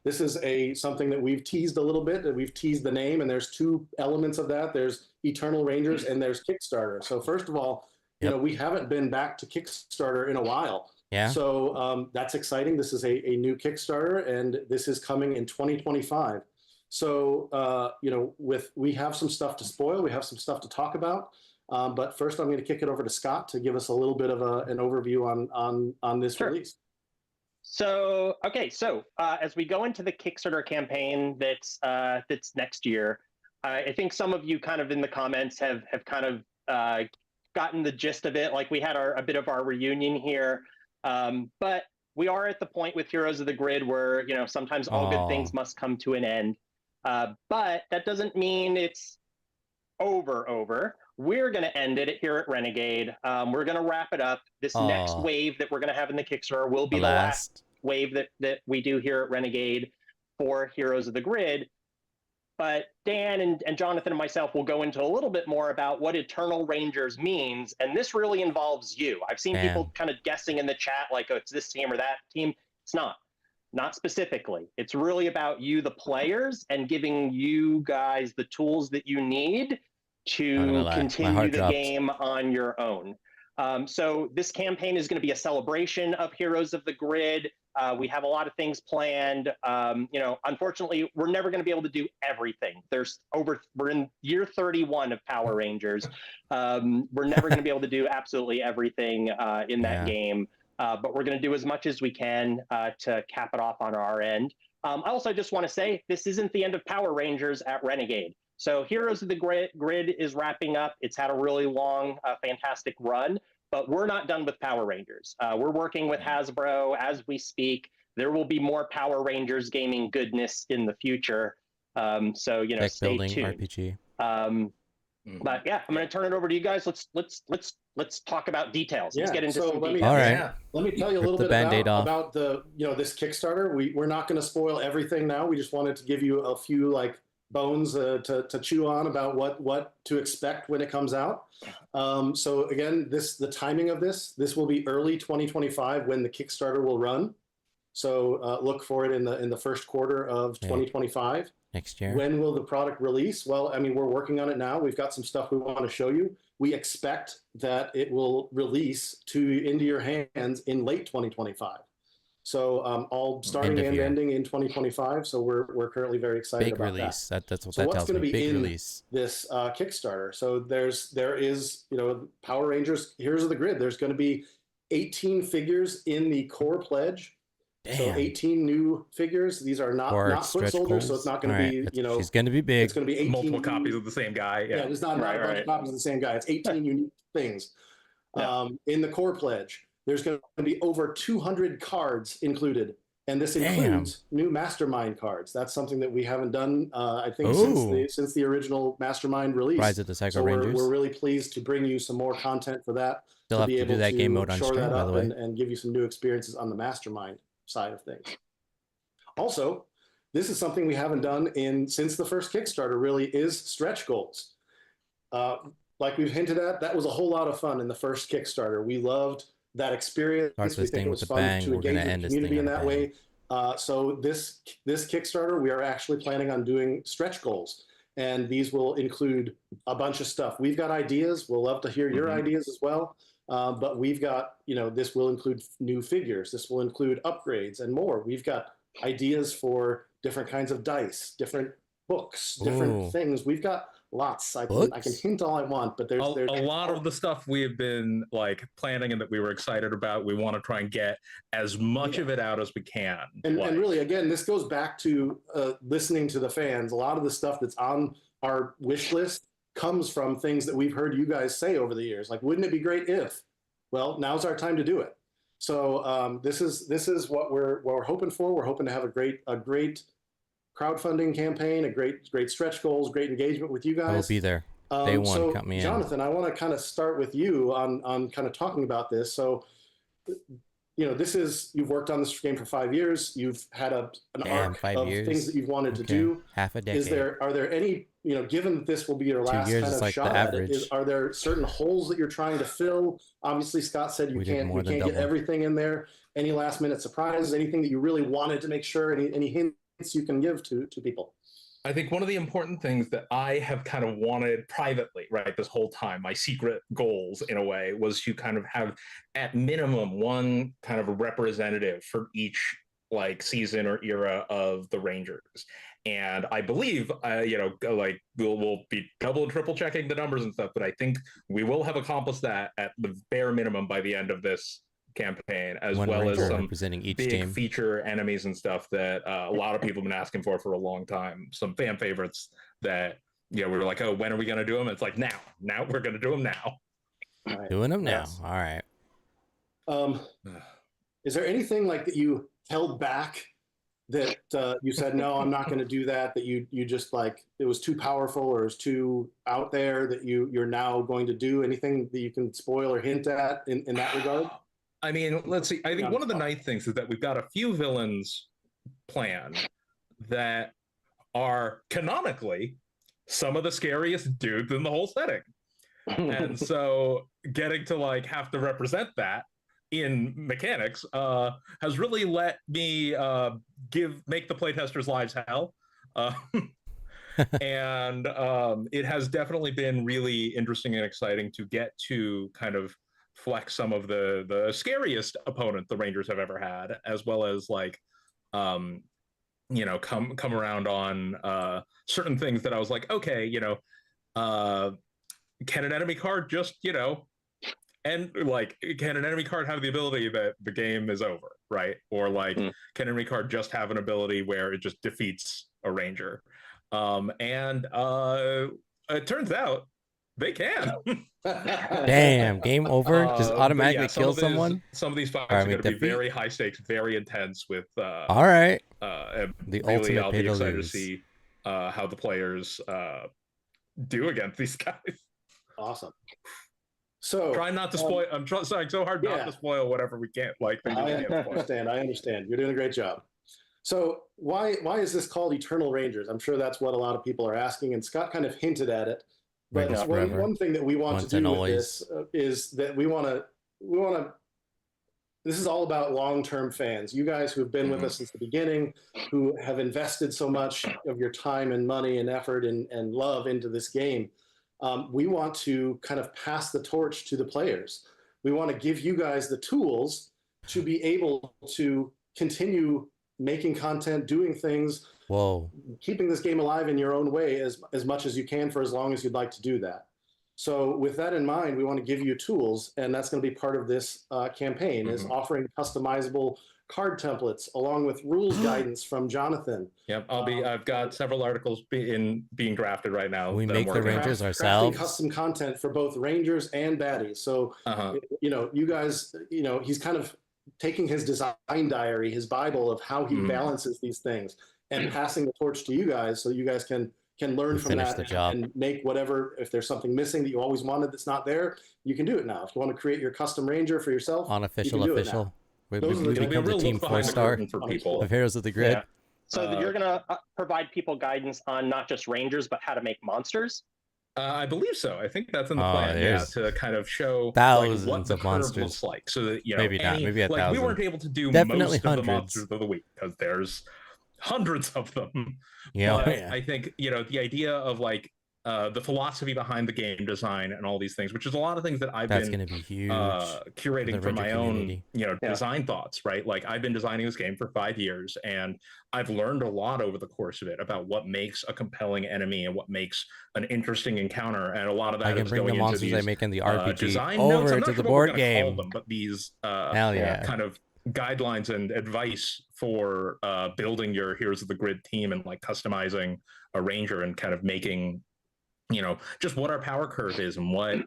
[SPEAKER 4] This is something that we've teased a little bit. We've teased the name, and there's 2 elements of that. There's Eternal Rangers and there's Kickstarter. So first of all, we haven't been back to Kickstarter in a while.
[SPEAKER 1] Yeah.
[SPEAKER 4] So that's exciting. This is a new Kickstarter, and this is coming in 2025. So, we have some stuff to spoil. We have some stuff to talk about. But first, I'm going to kick it over to Scott to give us a little bit of an overview on this release.
[SPEAKER 3] So, as we go into the Kickstarter campaign that's next year, I think some of you kind of in the comments have kind of gotten the gist of it. Like we had a bit of our reunion here, but we are at the point with Heroes of the Grid where sometimes all good things must come to an end. But that doesn't mean it's over. We're going to end it here at Renegade. We're going to wrap it up. This next wave that we're going to have in the Kickstarter will be the last wave that we do here at Renegade for Heroes of the Grid. But Dan and Jonathan and myself will go into a little bit more about what Eternal Rangers means. And this really involves you. I've seen people kind of guessing in the chat like, oh, it's this team or that team. It's not specifically. It's really about you, the players, and giving you guys the tools that you need to continue the game on your own. So this campaign is going to be a celebration of Heroes of the Grid. We have a lot of things planned. Unfortunately, we're never going to be able to do everything. We're in year 31 of Power Rangers. We're never going to be able to do absolutely everything in that game. But we're going to do as much as we can to cap it off on our end. I also just want to say this isn't the end of Power Rangers at Renegade. So Heroes of the Grid is wrapping up. It's had a really long, fantastic run, but we're not done with Power Rangers. We're working with Hasbro as we speak. There will be more Power Rangers gaming goodness in the future. So stay tuned.
[SPEAKER 1] RPG.
[SPEAKER 3] But yeah, I'm going to turn it over to you guys. Let's talk about details. Let's get into some details.
[SPEAKER 1] All right.
[SPEAKER 4] Let me tell you a little bit about the this Kickstarter. We're not going to spoil everything now. We just wanted to give you a few bones to chew on about what to expect when it comes out. So again, the timing of this will be early 2025 when the Kickstarter will run. So look for it in the first quarter of 2025.
[SPEAKER 1] Next year.
[SPEAKER 4] When will the product release? Well, I mean, we're working on it now. We've got some stuff we want to show you. We expect that it will release into your hands in late 2025. So all starting and ending in 2025. So we're currently very excited
[SPEAKER 1] big
[SPEAKER 4] about
[SPEAKER 1] release. That's what
[SPEAKER 4] so
[SPEAKER 1] that
[SPEAKER 4] what's
[SPEAKER 1] tells
[SPEAKER 4] going to
[SPEAKER 1] me.
[SPEAKER 4] be
[SPEAKER 1] Big
[SPEAKER 4] in
[SPEAKER 1] release.
[SPEAKER 4] this Kickstarter? So there is, you know, Power Rangers. Here's the grid. There's going to be 18 figures in the core pledge.
[SPEAKER 1] Damn.
[SPEAKER 4] So 18 new figures. These are not foot soldiers, so it's not going to be, you know,
[SPEAKER 1] she's going to be big.
[SPEAKER 4] It's going to be 18
[SPEAKER 2] multiple copies of the same guy.
[SPEAKER 4] Yeah, it's not a bunch of copies of the same guy. It's 18 unique things. In the core pledge, there's going to be over 200 cards included, and this includes new Mastermind cards. That's something that we haven't done, I think, since the original Mastermind release.
[SPEAKER 1] Rise of the Psycho Rangers.
[SPEAKER 4] We're really pleased to bring you some more content for that.
[SPEAKER 1] Still
[SPEAKER 4] to
[SPEAKER 1] have
[SPEAKER 4] be
[SPEAKER 1] to
[SPEAKER 4] able
[SPEAKER 1] do that
[SPEAKER 4] to
[SPEAKER 1] game mode on
[SPEAKER 4] shore
[SPEAKER 1] stream,
[SPEAKER 4] that
[SPEAKER 1] by
[SPEAKER 4] up
[SPEAKER 1] the way,
[SPEAKER 4] and give you some new experiences on the Mastermind side of things. Also, this is something we haven't done since the first Kickstarter, really, is stretch goals. Like we've hinted at, that was a whole lot of fun in the first Kickstarter. We loved that experience.
[SPEAKER 1] Starts this thing with a bang. We're going to end this thing
[SPEAKER 4] in that way. So this Kickstarter, we are actually planning on doing stretch goals. And these will include a bunch of stuff. We've got ideas. We'll love to hear your ideas as well. But we've got, you know, this will include new figures. This will include upgrades and more. We've got ideas for different kinds of dice, different books, different things. We've got lots. I can hint all I want, but there's
[SPEAKER 2] a lot of the stuff we have been like planning and that we were excited about. We want to try and get as much of it out as we can.
[SPEAKER 4] And really, again, this goes back to listening to the fans. A lot of the stuff that's on our wish list comes from things that we've heard you guys say over the years. Like, wouldn't it be great if? Well, now's our time to do it. So this is what we're hoping for. We're hoping to have a great crowdfunding campaign, a great stretch goals, great engagement with you guys.
[SPEAKER 1] I'll be there. Day one,
[SPEAKER 4] so
[SPEAKER 1] cut me in.
[SPEAKER 4] Jonathan, I want to kind of start with you on kind of talking about this. So, you know, you've worked on this game for 5 years. You've had an arc of things that you've wanted to do.
[SPEAKER 1] Half a decade.
[SPEAKER 4] Are there any, you know, given that this will be your last kind of shot at it, are there certain holes that you're trying to fill? Obviously, Scott said you can't get everything in there. Any last minute surprises? Anything that you really wanted to make sure? Any hints you can give to people?
[SPEAKER 2] I think one of the important things that I have kind of wanted privately, right, this whole time, my secret goals in a way, was to kind of have at minimum one kind of a representative for each like season or era of the Rangers. And I believe, you know, like we'll be double and triple checking the numbers and stuff, but I think we will have accomplished that at the bare minimum by the end of this campaign, as well as some big feature enemies and stuff that a lot of people have been asking for a long time. Some fan favorites that, you know, we were like, oh, when are we going to do them? It's like, now we're going to do them now.
[SPEAKER 4] Right.
[SPEAKER 1] Doing them now. All right.
[SPEAKER 4] Is there anything like that you held back that you said, no, I'm not going to do that, that you just like, it was too powerful or it was too out there that you're now going to do? Anything that you can spoil or hint at in that regard?
[SPEAKER 2] I mean, let's see. I think one of the nice things is that we've got a few villains planned that are canonically some of the scariest dudes in the whole setting. And so getting to like have to represent that in mechanics has really let me make the playtesters' lives hell. And it has definitely been really interesting and exciting to get to kind of flex some of the scariest opponent the Rangers have ever had, as well as like you know, come around on certain things that I was like, okay, you know, can an enemy card just, you know, and like, can an enemy card have the ability that the game is over, right? Or like, can an enemy card just have an ability where it just defeats a Ranger? And it turns out they can.
[SPEAKER 1] Damn, game over? Just automatically kill someone?
[SPEAKER 2] Some of these fights are going to be very high stakes, very intense with
[SPEAKER 1] all right.
[SPEAKER 2] And
[SPEAKER 1] the
[SPEAKER 2] really,
[SPEAKER 1] ultimate
[SPEAKER 2] I'll
[SPEAKER 1] pay
[SPEAKER 2] be
[SPEAKER 1] to
[SPEAKER 2] excited
[SPEAKER 1] lose.
[SPEAKER 2] to see how the players do against these guys.
[SPEAKER 4] Awesome. So
[SPEAKER 2] try not to spoil. I'm trying so hard not to spoil whatever we can't. Like,
[SPEAKER 4] I understand. You're doing a great job. So why is this called Eternal Rangers? I'm sure that's what a lot of people are asking, and Scott kind of hinted at it. But one thing that we want to do with this is that we want to this is all about long-term fans. You guys who've been with us since the beginning, who have invested so much of your time and money and effort and love into this game. We want to kind of pass the torch to the players. We want to give you guys the tools to be able to continue making content, doing things, keeping this game alive in your own way as much as you can for as long as you'd like to do that. So with that in mind, we want to give you tools, and that's going to be part of this campaign, is offering customizable card templates along with rules guidance from Jonathan.
[SPEAKER 2] Yep, I've got several articles being drafted right now.
[SPEAKER 1] We make the Rangers ourselves.
[SPEAKER 4] Custom content for both Rangers and baddies. So you guys, he's kind of taking his design diary, his Bible of how he balances these things, and passing the torch to you guys, so you guys can learn from that and make whatever. If there's something missing that you always wanted that's not there, you can do it now. If you want to create your custom Ranger for yourself,
[SPEAKER 1] unofficial, official. We
[SPEAKER 2] become
[SPEAKER 1] the team 4-star
[SPEAKER 2] for people
[SPEAKER 1] of Heroes of the Grid.
[SPEAKER 3] Yeah. So you're going to provide people guidance on not just Rangers, but how to make monsters?
[SPEAKER 2] I believe so. I think that's in the plan, to kind of show
[SPEAKER 1] thousands
[SPEAKER 2] what the
[SPEAKER 1] of
[SPEAKER 2] curve
[SPEAKER 1] monsters
[SPEAKER 2] looks like, so that
[SPEAKER 1] maybe not, maybe 1,000.
[SPEAKER 2] We weren't able to do
[SPEAKER 1] definitely
[SPEAKER 2] most
[SPEAKER 1] hundreds
[SPEAKER 2] of the monsters of the week because there's hundreds of them.
[SPEAKER 1] Yeah,
[SPEAKER 2] I think the idea of the philosophy behind the game design and all these things, which is a lot of things that I've been
[SPEAKER 1] gonna be huge
[SPEAKER 2] curating for my own design thoughts, right? Like, I've been designing this game for 5 years, and I've learned a lot over the course of it about what makes a compelling enemy and what makes an interesting encounter, and a lot of that is going into these
[SPEAKER 1] I make in the RPG
[SPEAKER 2] design
[SPEAKER 1] over
[SPEAKER 2] notes.
[SPEAKER 1] to the board game,
[SPEAKER 2] but these
[SPEAKER 1] kind
[SPEAKER 2] of guidelines and advice for building your Heroes of the Grid team, and customizing a Ranger, and kind of making just what our power curve is, and what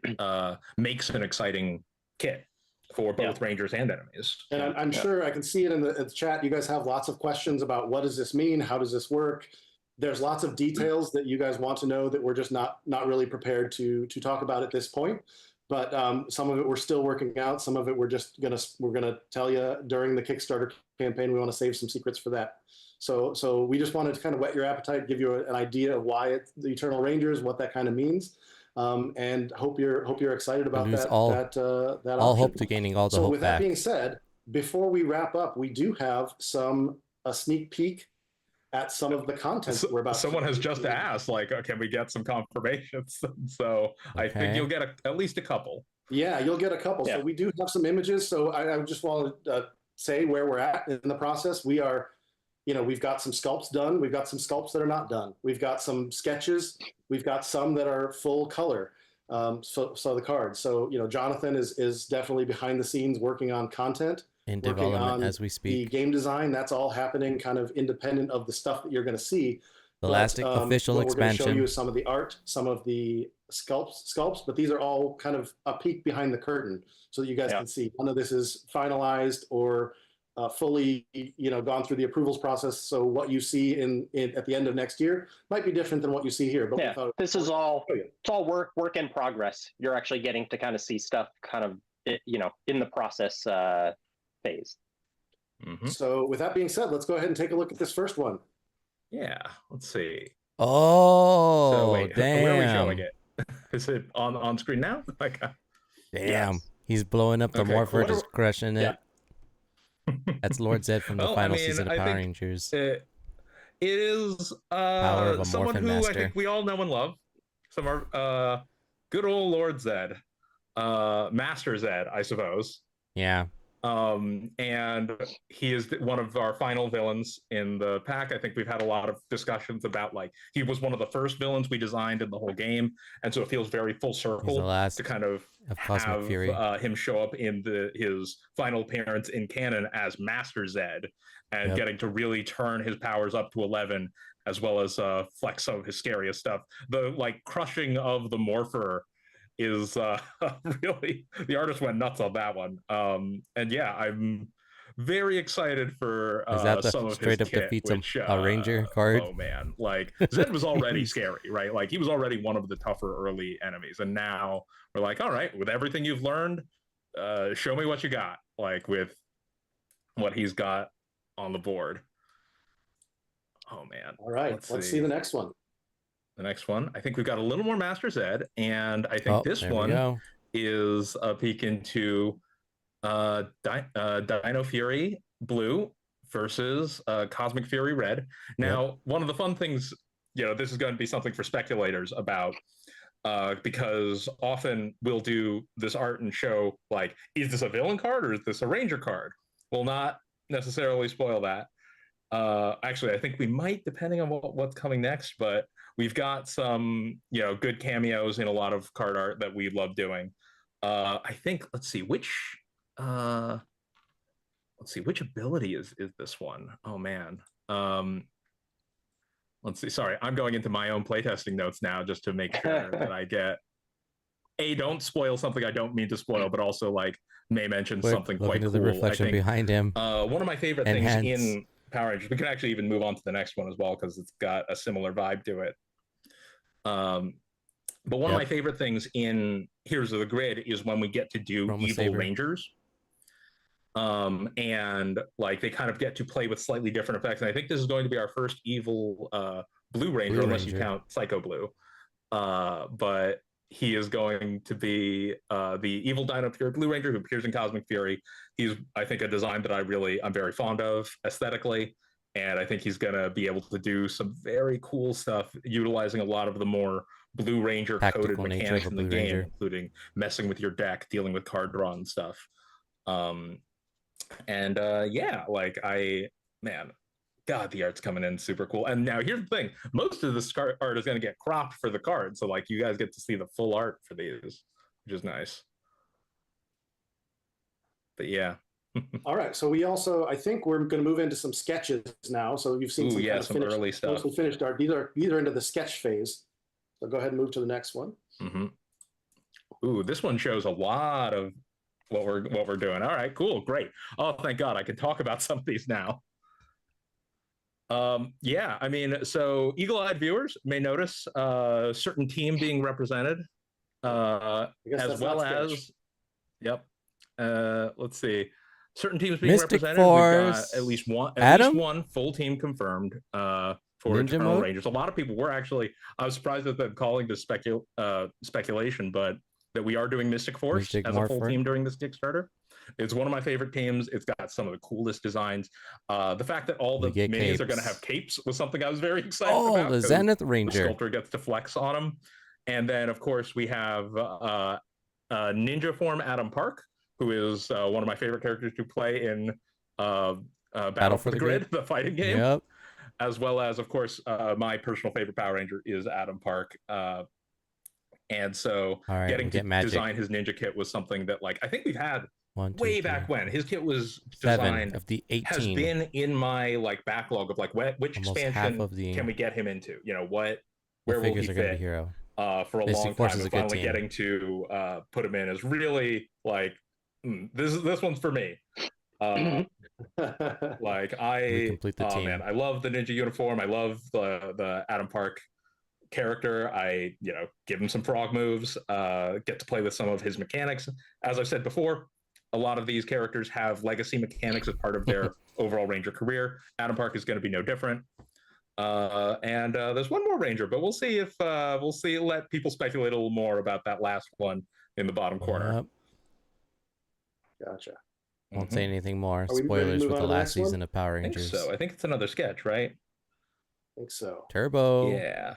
[SPEAKER 2] makes an exciting kit for both Rangers and enemies.
[SPEAKER 4] And I'm sure I can see it in the chat. You guys have lots of questions about what does this mean? How does this work? There's lots of details that you guys want to know that we're just not really prepared to talk about at this point. But some of it we're still working out. Some of it we're gonna tell you during the Kickstarter campaign. We want to save some secrets for that. So we just wanted to kind of whet your appetite, give you an idea of why it's the Eternal Rangers, what that kind of means, and hope you're excited about that.
[SPEAKER 1] All hope to gaining all the hope
[SPEAKER 4] back. So with that
[SPEAKER 1] back.
[SPEAKER 4] being said, before we wrap up, we do have a sneak peek at some of the content that we're about.
[SPEAKER 2] Someone has just asked, can we get some confirmations? So I think you'll get at least a couple.
[SPEAKER 4] Yeah, you'll get a couple. Yeah. So we do have some images. So I just want to say where we're at in the process. We are. We've got some sculpts done. We've got some sculpts that are not done. We've got some sketches. We've got some that are full color. So the cards. So, Jonathan is definitely behind the scenes working on content.
[SPEAKER 1] In development as we speak.
[SPEAKER 4] The game design, that's all happening kind of independent of the stuff that you're going to see.
[SPEAKER 1] The last official expansion.
[SPEAKER 4] We're going to show you some of the art, some of the sculpts, but these are all kind of a peek behind the curtain so that you guys can see. None of this is finalized or fully gone through the approvals process, so what you see at the end of next year might be different than what you see here, but
[SPEAKER 3] this is all it's all work in progress. You're actually getting to kind of see stuff kind of in the process phase.
[SPEAKER 4] So with that being said, let's go ahead and take a look at this first one.
[SPEAKER 2] Let's see.
[SPEAKER 1] So
[SPEAKER 2] wait,
[SPEAKER 1] damn,
[SPEAKER 2] where are we showing it? Is it on screen now?
[SPEAKER 1] Damn, he's blowing up the morpher, just crushing it. That's Lord Zed from the final season of Power Rangers.
[SPEAKER 2] It is
[SPEAKER 1] Power of a
[SPEAKER 2] someone who
[SPEAKER 1] master.
[SPEAKER 2] I think we all know and love. Some good old Lord Zed, Master Zed, I suppose.
[SPEAKER 1] Yeah.
[SPEAKER 2] And he is one of our final villains in the pack. I think we've had a lot of discussions about he was one of the first villains we designed in the whole game, and so it feels very full circle to kind of have him show up in his final appearance in canon as Master Zed, and getting to really turn his powers up to 11, as well as flex some of his scariest stuff. The crushing of the Morpher is really, the artist went nuts on that one. And I'm very excited for some of his kit, which,
[SPEAKER 1] a Ranger card.
[SPEAKER 2] Oh man, Zed was already scary, right? He was already one of the tougher early enemies, and now we're all right, with everything you've learned, show me what you got, with what he's got on the board. Oh man.
[SPEAKER 4] All right, let's see the next one.
[SPEAKER 2] The next one, I think we've got a little more Master Zed, and I think this one is a peek into Dino Fury Blue versus Cosmic Fury Red. Now, one of the fun things, this is going to be something for speculators about, because often we'll do this art and show, like, is this a villain card or is this a ranger card? We'll not necessarily spoil that. Actually, I think we might, depending on what's coming next, but we've got some, good cameos in a lot of card art that we love doing. I think, let's see, which ability is this one? Oh man. Let's see. Sorry, I'm going into my own playtesting notes now just to make sure that I get don't spoil something I don't mean to spoil, but also like may mention something
[SPEAKER 1] look
[SPEAKER 2] quite
[SPEAKER 1] into
[SPEAKER 2] cool.
[SPEAKER 1] the reflection behind him.
[SPEAKER 2] One of my favorite things in Power Rangers, we can actually even move on to the next one as well because it's got a similar vibe to it. But one of my favorite things in Heroes of the Grid is when we get to do evil Rangers. And like they kind of get to play with slightly different effects. And I think this is going to be our first evil Blue Ranger, unless you count Psycho Blue. But he is going to be the evil Dino Fury Blue Ranger who appears in Cosmic Fury. He's, I think, a design that I'm very fond of aesthetically. And I think he's going to be able to do some very cool stuff, utilizing a lot of the more Blue Ranger coded mechanics in the game, including messing with your deck, dealing with card draw and stuff. God, the art's coming in super cool. And now here's the thing: most of the art is going to get cropped for the card, so like you guys get to see the full art for these, which is nice. But yeah.
[SPEAKER 4] All right, so we also, I think we're going to move into some sketches now. So you've seen
[SPEAKER 2] some early stuff.
[SPEAKER 4] Mostly finished art. These are into the sketch phase. So go ahead and move to the next one.
[SPEAKER 2] Mm-hmm. Ooh, this one shows a lot of what we're doing. All right, cool, great. Oh, thank God, I can talk about some of these now. Yeah, I mean, so eagle-eyed viewers may notice a certain team being represented, as well as, let's see, certain teams being
[SPEAKER 1] Mystic
[SPEAKER 2] represented.
[SPEAKER 1] Force,
[SPEAKER 2] We've got at least one full team confirmed for
[SPEAKER 1] Ninja
[SPEAKER 2] Eternal
[SPEAKER 1] mode?
[SPEAKER 2] Rangers. A lot of people were actually, I was surprised at them calling this speculation, but that we are doing Mystic Force as a full team during this Kickstarter. It's one of my favorite teams. It's got some of the coolest designs. The fact that all the minis are going to have capes was something I was very excited about.
[SPEAKER 1] Oh, the Zenith Ranger.
[SPEAKER 2] The sculptor gets to flex on them. And then, of course, we have Ninja Form Adam Park, who is one of my favorite characters to play in Battle for the Grid, the fighting game.
[SPEAKER 1] Yep.
[SPEAKER 2] As well as, of course, my personal favorite Power Ranger is Adam Park. And so getting to design his ninja kit was something that, like, I think we've had way back when. His kit was designed,
[SPEAKER 1] of the 18
[SPEAKER 2] has been in my like backlog of like which expansion can we get him into? Where will he fit? For a long time, and finally getting to put him in is really like this one's for me. Like man, I love the ninja uniform. I love the Adam Park character. I give him some frog moves, get to play with some of his mechanics. As I've said before, a lot of these characters have legacy mechanics as part of their overall Ranger career. Adam Park is going to be no different. And there's one more Ranger, but we'll see if let people speculate a little more about that last one in the bottom corner.
[SPEAKER 4] Gotcha.
[SPEAKER 1] Won't say anything more. Spoilers with the last season of Power Rangers.
[SPEAKER 2] I think so. I think it's another sketch, right?
[SPEAKER 4] I think so.
[SPEAKER 1] Turbo.
[SPEAKER 2] Yeah.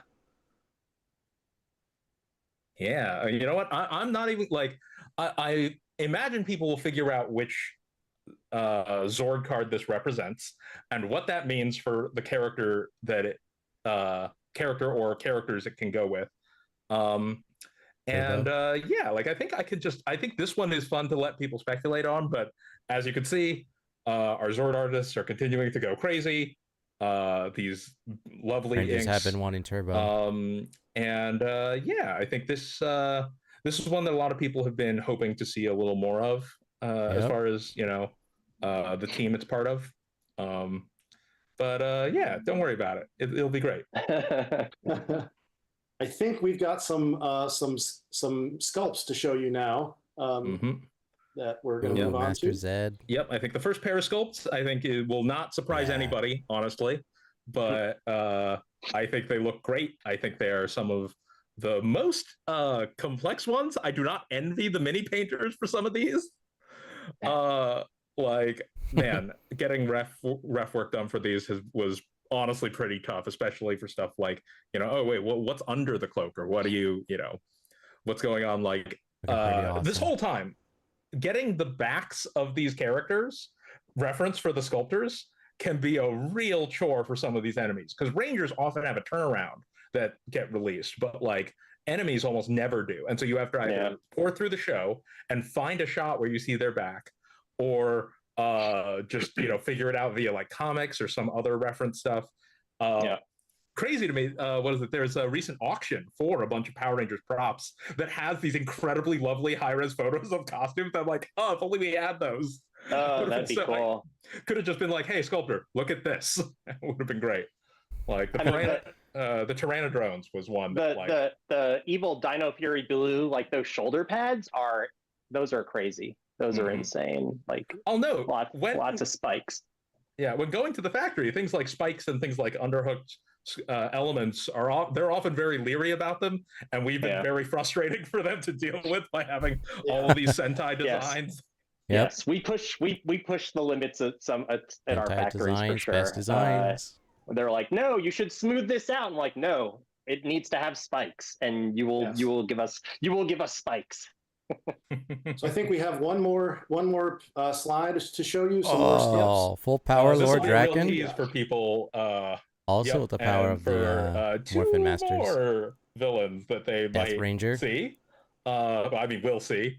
[SPEAKER 2] Yeah. You know what? I'm not even like I imagine people will figure out which Zord card this represents and what that means for the character that it characters it can go with. Like I think this one is fun to let people speculate on, but as you can see, our Zord artists are continuing to go crazy. These lovely
[SPEAKER 1] Rangers
[SPEAKER 2] inks
[SPEAKER 1] have been wanting Turbo.
[SPEAKER 2] I think this is one that a lot of people have been hoping to see a little more of, as far as the team it's part of. Don't worry about it. It'll be great.
[SPEAKER 4] I think we've got some sculpts to show you now. That we're going to move on
[SPEAKER 1] Master
[SPEAKER 4] to.
[SPEAKER 1] Zed.
[SPEAKER 2] Yep, I think the first pair of sculpts, I think it will not surprise anybody, honestly. But I think they look great. I think they are some of the most complex ones. I do not envy the mini painters for some of these. Like, man, getting ref work done for these was honestly pretty tough, especially for stuff like, oh wait, what's under the cloak, or what do what's going on? Like,
[SPEAKER 1] awesome.
[SPEAKER 2] this whole time, getting the backs of these characters reference for the sculptors can be a real chore for some of these enemies, because Rangers often have a turnaround that get released, but like enemies almost never do. And so you have to either pour through the show and find a shot where you see their back, or just figure it out via like comics or some other reference stuff. Crazy to me. What is it? There's a recent auction for a bunch of Power Rangers props that has these incredibly lovely high-res photos of costumes. I'm like, oh, if only we had those.
[SPEAKER 3] Oh, that'd be cool.
[SPEAKER 2] Could have just been like, hey, sculptor, look at this. It would have been great. Like the Tyrannodrones was one.
[SPEAKER 3] The evil Dino Fury Blue, like those shoulder pads are crazy. Those are insane. Like,
[SPEAKER 2] oh no,
[SPEAKER 3] lots of spikes.
[SPEAKER 2] Yeah, when going to the factory, things like spikes and things like underhooked elements they're often very leery about them, and we've been very frustrating for them to deal with by having all of these Sentai designs.
[SPEAKER 3] Yes, we push the limits at our factories
[SPEAKER 1] designs,
[SPEAKER 3] for sure.
[SPEAKER 1] Best designs.
[SPEAKER 3] They're like, no, you should smooth this out. I'm like, no, it needs to have spikes, and you will give us spikes.
[SPEAKER 4] So I think we have one more slide to show you some more steps.
[SPEAKER 1] Full power Lord Draken.
[SPEAKER 2] This for people.
[SPEAKER 1] Also with the power of the Morphin Masters.
[SPEAKER 2] More villains that they
[SPEAKER 1] Death
[SPEAKER 2] might
[SPEAKER 1] Ranger.
[SPEAKER 2] See. I mean, we'll see.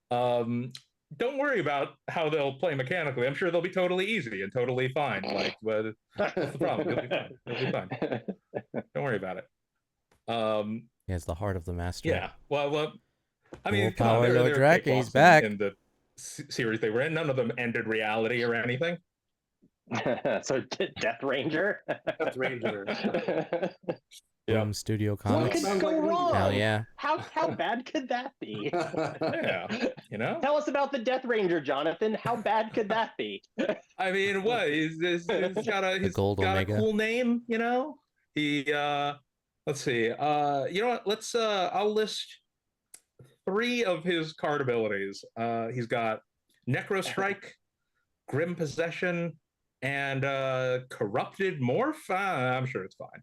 [SPEAKER 2] Don't worry about how they'll play mechanically. I'm sure they'll be totally ezy and totally fine. Like, what's the problem? You'll be fine. You'll be fine. Don't worry about it.
[SPEAKER 1] He has the heart of the master.
[SPEAKER 2] Yeah. Well, I mean,
[SPEAKER 1] Full power Lord Draken. He's back.
[SPEAKER 2] In the series they were in, none of them ended reality or anything.
[SPEAKER 3] So Death Ranger.
[SPEAKER 4] Death Ranger.
[SPEAKER 1] Boom Studio Comics.
[SPEAKER 3] What could go wrong?
[SPEAKER 1] Hell yeah.
[SPEAKER 3] How bad could that be?
[SPEAKER 2] Yeah.
[SPEAKER 3] Tell us about the Death Ranger, Jonathan. How bad could that be?
[SPEAKER 2] I mean, what? He's got a cool name, He let's see. You know what? Let's I'll list 3 of his card abilities. He's got Necro Strike, Grim Possession, and Corrupted Morph. I'm sure it's fine.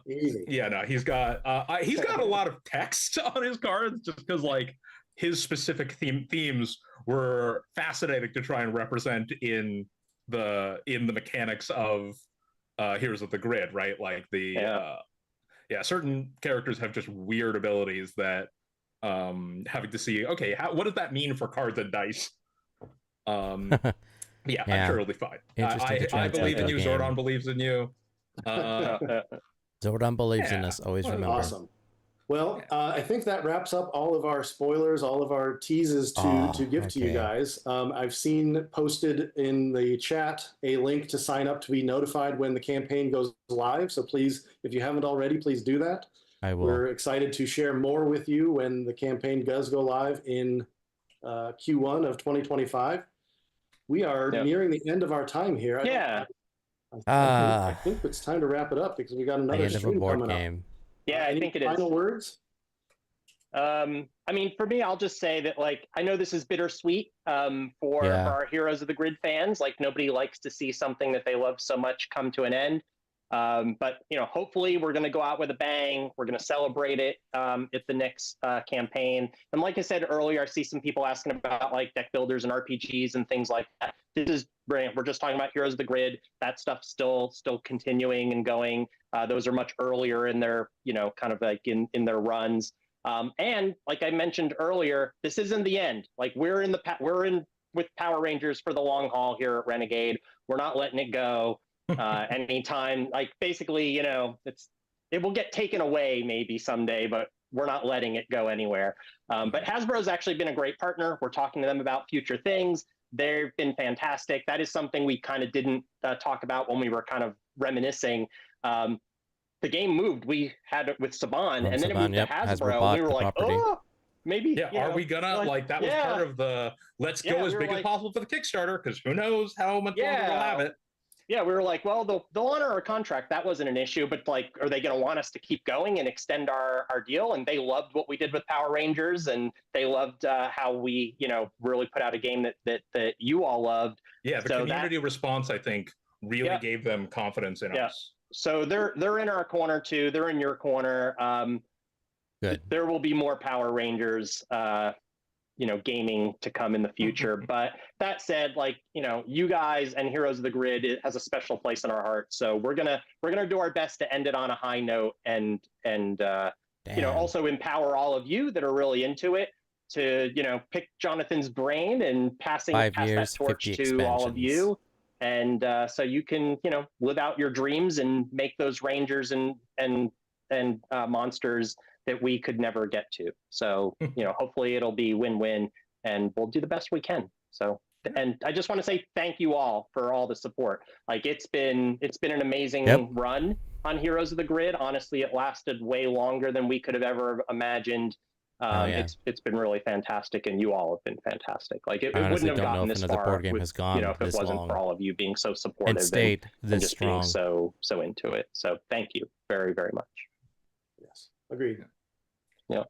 [SPEAKER 4] Easy.
[SPEAKER 2] Yeah, no, he's got a lot of text on his cards, just because like his specific themes were fascinating to try and represent in the mechanics of Heroes of the Grid, right? Like certain characters have just weird abilities that having to see, okay, what does that mean for cards and dice? I'm sure it'll be fine. I believe in you. Zordon believes in you.
[SPEAKER 1] Zordon believes in us. Always remember.
[SPEAKER 4] Awesome. Well, I think that wraps up all of our spoilers, all of our teases to give to you guys. I've seen posted in the chat a link to sign up to be notified when the campaign goes live. So please, if you haven't already, please do that.
[SPEAKER 1] I will.
[SPEAKER 4] We're excited to share more with you when the campaign does go live in Q1 of 2025. We are nearing the end of our time here. I think it's time to wrap it up because we got another stream coming up.
[SPEAKER 3] Yeah, I think it is.
[SPEAKER 4] Final words?
[SPEAKER 3] I mean, for me, I'll just say that, like, I know this is bittersweet for our Heroes of the Grid fans. Like, nobody likes to see something that they love so much come to an end. But, hopefully we're going to go out with a bang. We're going to celebrate it at the next campaign. And like I said earlier, I see some people asking about like deck builders and RPGs and things like that. This is brilliant. We're just talking about Heroes of the Grid. That stuff's still continuing and going. Those are much earlier in their, kind of like in their runs. And like I mentioned earlier, this isn't the end. Like we're in with Power Rangers for the long haul here at Renegade. We're not letting it go. Anytime, like basically, it will get taken away maybe someday, but we're not letting it go anywhere. But Hasbro's actually been a great partner. We're talking to them about future things. They've been fantastic. That is something we kind of didn't talk about when we were kind of reminiscing. The game moved. We had it with Saban, and then it moved to Hasbro. We were like, oh, maybe.
[SPEAKER 2] Yeah, are we gonna like that was part of the let's go as big as possible for the Kickstarter, because who knows how much longer we'll have it.
[SPEAKER 3] yeah, we were like, well, they'll honor our contract. That wasn't an issue, but like, are they going to want us to keep going and extend our deal? And they loved what we did with Power Rangers, and they loved how we, really put out a game that you all loved.
[SPEAKER 2] Yeah, the community response, I think, really gave them confidence in us.
[SPEAKER 3] So they're in our corner too. They're in your corner.
[SPEAKER 1] Good.
[SPEAKER 3] There will be more Power Rangers gaming to come in the future. But that said, like, you guys and Heroes of the Grid, it has a special place in our heart. So we're gonna do our best to end it on a high note and also empower all of you that are really into it to pick Jonathan's brain and pass that torch to all of you. And so you can live out your dreams and make those Rangers and monsters that we could never get to. So, hopefully it'll be win-win, and we'll do the best we can. So, and I just want to say thank you all for all the support. Like, it's been an amazing run on Heroes of the Grid. Honestly, it lasted way longer than we could have ever imagined. It's been really fantastic, and you all have been fantastic. Like, it wouldn't have gotten this far
[SPEAKER 1] board game has gone
[SPEAKER 3] if it wasn't for all of you being so supportive
[SPEAKER 1] and stayed
[SPEAKER 3] and just strong. Being so into it. So thank you very, very much.
[SPEAKER 4] Yes, agreed.
[SPEAKER 3] Yeah.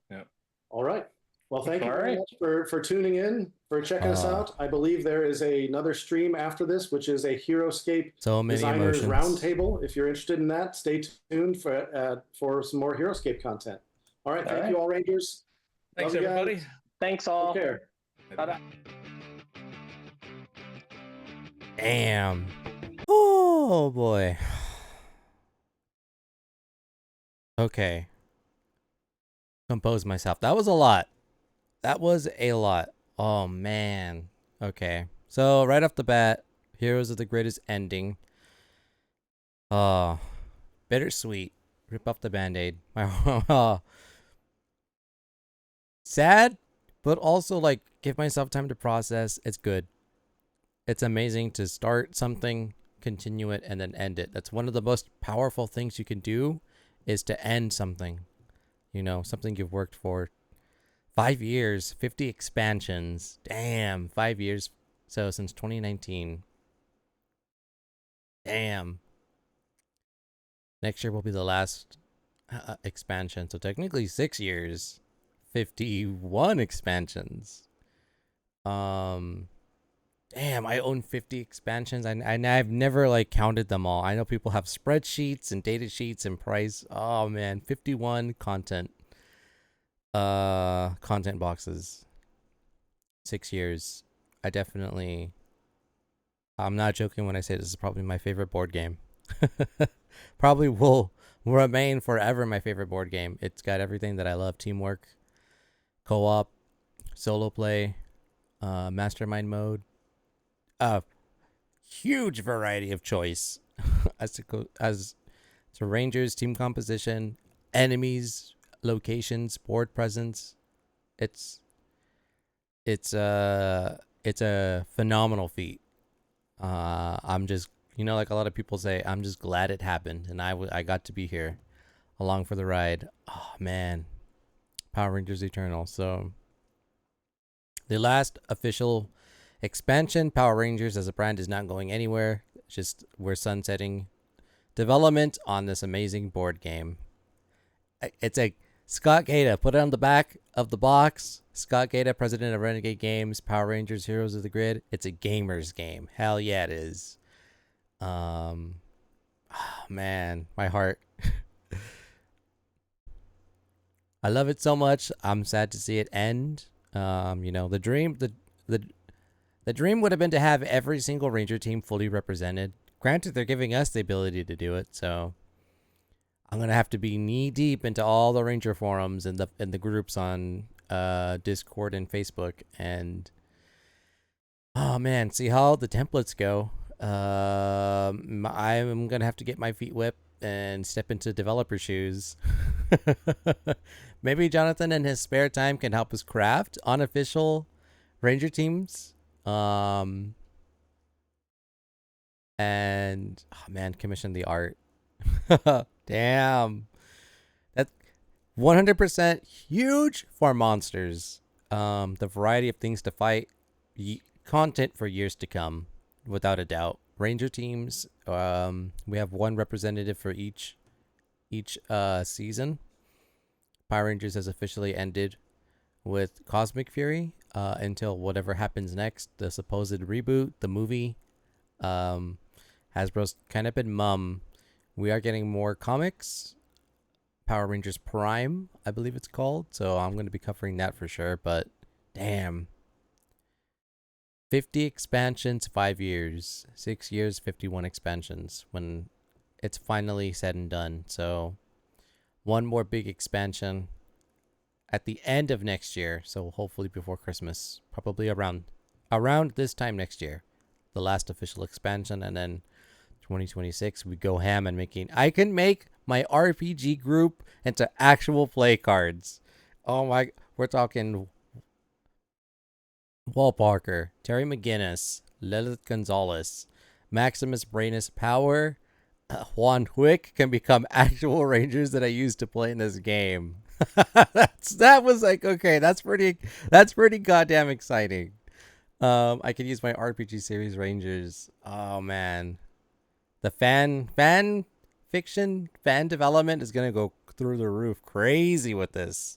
[SPEAKER 4] All right. Well, thank you very much for tuning in, for checking us out. I believe there is another stream after this, which is a Heroescape Designers Roundtable. If you're interested in that, stay tuned for some more Heroescape content. All right. Thank you all, Rangers.
[SPEAKER 2] Thanks, everybody.
[SPEAKER 3] Thanks, all.
[SPEAKER 4] Take care.
[SPEAKER 3] Bye-bye.
[SPEAKER 1] Damn. Oh, boy. Okay. Compose myself. That was a lot. Oh, man. Okay. So, right off the bat, Heroes of the Grid is ending. Bittersweet. Rip off the Band-Aid. Sad, but also, like, give myself time to process. It's good. It's amazing to start something, continue it, and then end it. That's one of the most powerful things you can do, is to end something. Something you've worked for. 5 years, 50 expansions. Damn, 5 years. So since 2019. Damn. Next year will be the last expansion. So technically 6 years. 51 expansions. Damn, I own 50 expansions. I've never counted them all. I know people have spreadsheets and data sheets and price. Oh man, 51 content boxes. 6 years. I'm not joking when I say this is probably my favorite board game. Probably will remain forever my favorite board game. It's got everything that I love: teamwork, co-op, solo play, mastermind mode. Huge variety of choice as to Rangers, team composition, enemies, locations, board presence. It's a phenomenal feat. I'm just, like a lot of people say, I'm just glad it happened, and I got to be here along for the ride. Oh man, Power Rangers Eternal. So the last official expansion, Power Rangers as a brand, is not going anywhere. It's just we're sunsetting development on this amazing board game. It's a Scott Gaeta. Put it on the back of the box. Scott Gaeta, president of Renegade Games, Power Rangers, Heroes of the Grid. It's a gamer's game. Hell yeah, it is. Oh, man, my heart. I love it so much. I'm sad to see it end. The dream would have been to have every single Ranger team fully represented. Granted, they're giving us the ability to do it, so I'm gonna have to be knee deep into all the Ranger forums and the groups on Discord and Facebook, and oh man, see how the templates go. I'm gonna have to get my feet whipped and step into developer shoes. Maybe Jonathan in his spare time can help us craft unofficial Ranger teams. And oh man, commission the art. Damn, that's 100% huge for monsters. The variety of things to fight, content for years to come, without a doubt. Ranger teams. We have one representative for each season. Power Rangers has officially ended with Cosmic Fury until whatever happens next, the supposed reboot, the movie. Hasbro's kind of been mum. We are getting more comics. Power Rangers Prime, I believe it's called. So I'm going to be covering that for sure. But damn. 50 expansions, 5 years. 6 years, 51 expansions when it's finally said and done. So one more big expansion at the end of next year. So hopefully before Christmas. Probably around this time next year. The last official expansion. And then 2026 we go ham and I can make my RPG group into actual play cards. Oh my, we're talking Wal Parker, Terry McGinnis, Lilith Gonzalez, Maximus Brainus Power, Juan Huick can become actual Rangers that I used to play in this game. That was like, okay, that's pretty goddamn exciting. I can use my RPG series Rangers. Oh man. The fan fiction, fan development is gonna go through the roof crazy with this.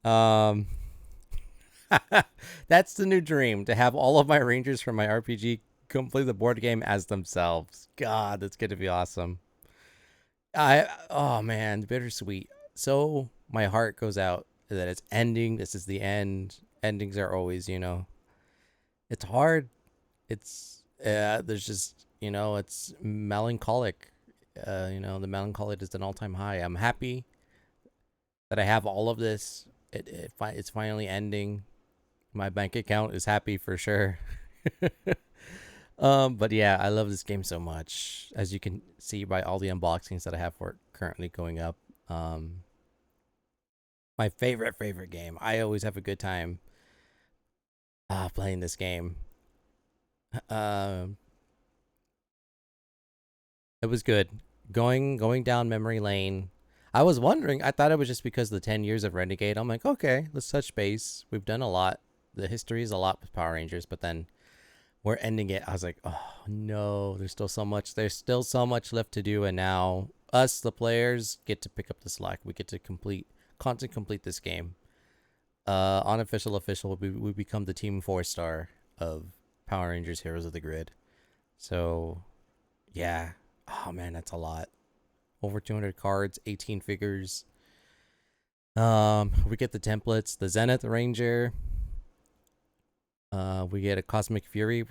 [SPEAKER 1] That's the new dream, to have all of my Rangers from my RPG complete the board game as themselves. God, that's gonna be awesome. Oh man, bittersweet. So my heart goes out that it's ending. This is the end. Endings are always, it's hard. It's there's just, it's melancholic. The melancholy is an all-time high. I'm happy that I have all of this. It's finally ending. My bank account is happy for sure. But yeah, I love this game so much, as you can see by all the unboxings that I have for it currently going up. My favorite game. I always have a good time playing this game. It was good. Going down memory lane. I was wondering, I thought it was just because of the 10 years of Renegade. I'm like, okay, let's touch base. We've done a lot. The history is a lot with Power Rangers, but then we're ending it. I was like, oh no, there's still so much left to do. And now us, the players, get to pick up the slack. We get to complete this game. Unofficial, official, we become the team 4-star of Power Rangers Heroes of the Grid. So yeah. Oh man, that's a lot. Over 200 cards, 18 figures. We get the templates, the Zenith Ranger. We get a Cosmic Fury.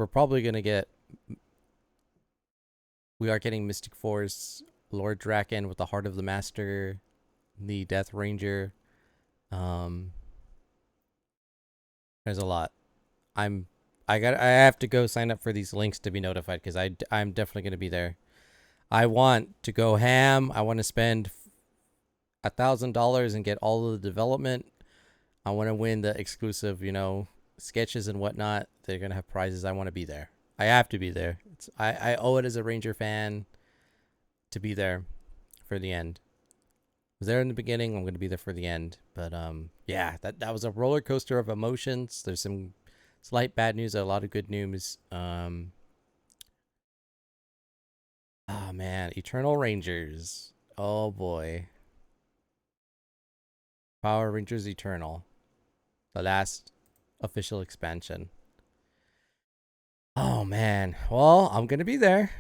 [SPEAKER 1] We are getting Mystic Force, Lord Draken with the Heart of the Master, the Death Ranger. There's a lot. I have to go sign up for these links to be notified, because I'm definitely going to be there. I want to go ham. I want to spend $1,000 and get all of the development. I want to win the exclusive, sketches and whatnot. They're going to have prizes. I want to be there. I have to be there. I owe it as a Ranger fan to be there for the end. I was there in the beginning. I'm going to be there for the end. But yeah, that was a roller coaster of emotions. There's some slight bad news, a lot of good news. Oh man, Eternal Rangers. Oh boy. Power Rangers Eternal. The last official expansion. Oh man. Well, I'm going to be there.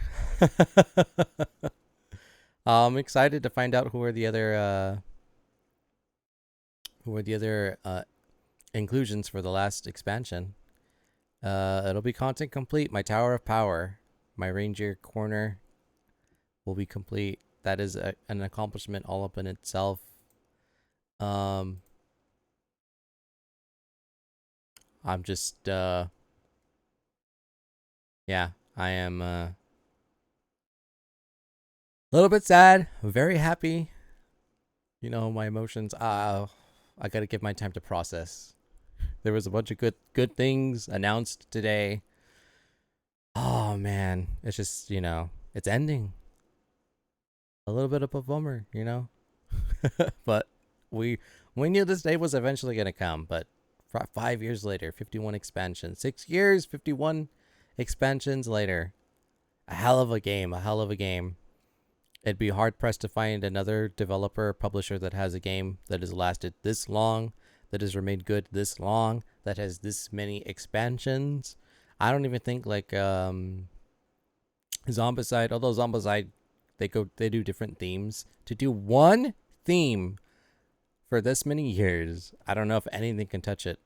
[SPEAKER 1] I'm excited to find out who are the other inclusions for the last expansion. It'll be content complete. My Tower of Power, my Ranger corner will be complete. That is an accomplishment all up in itself. I'm just yeah, I am a little bit sad, very happy. My emotions, I got to give my time to process. There was a bunch of good things announced today. Oh man, it's just, it's ending. A little bit of a bummer, but we knew this day was eventually going to come. But 5 years later, 51 expansions, 6 years, 51 expansions later, A hell of a game. A hell of a game. It'd be hard pressed to find another developer publisher that has a game that has lasted this long, that has remained good this long, that has this many expansions. I don't even think like Zombicide, although Zombicide they do different themes. To do one theme for this many years, I don't know if anything can touch it.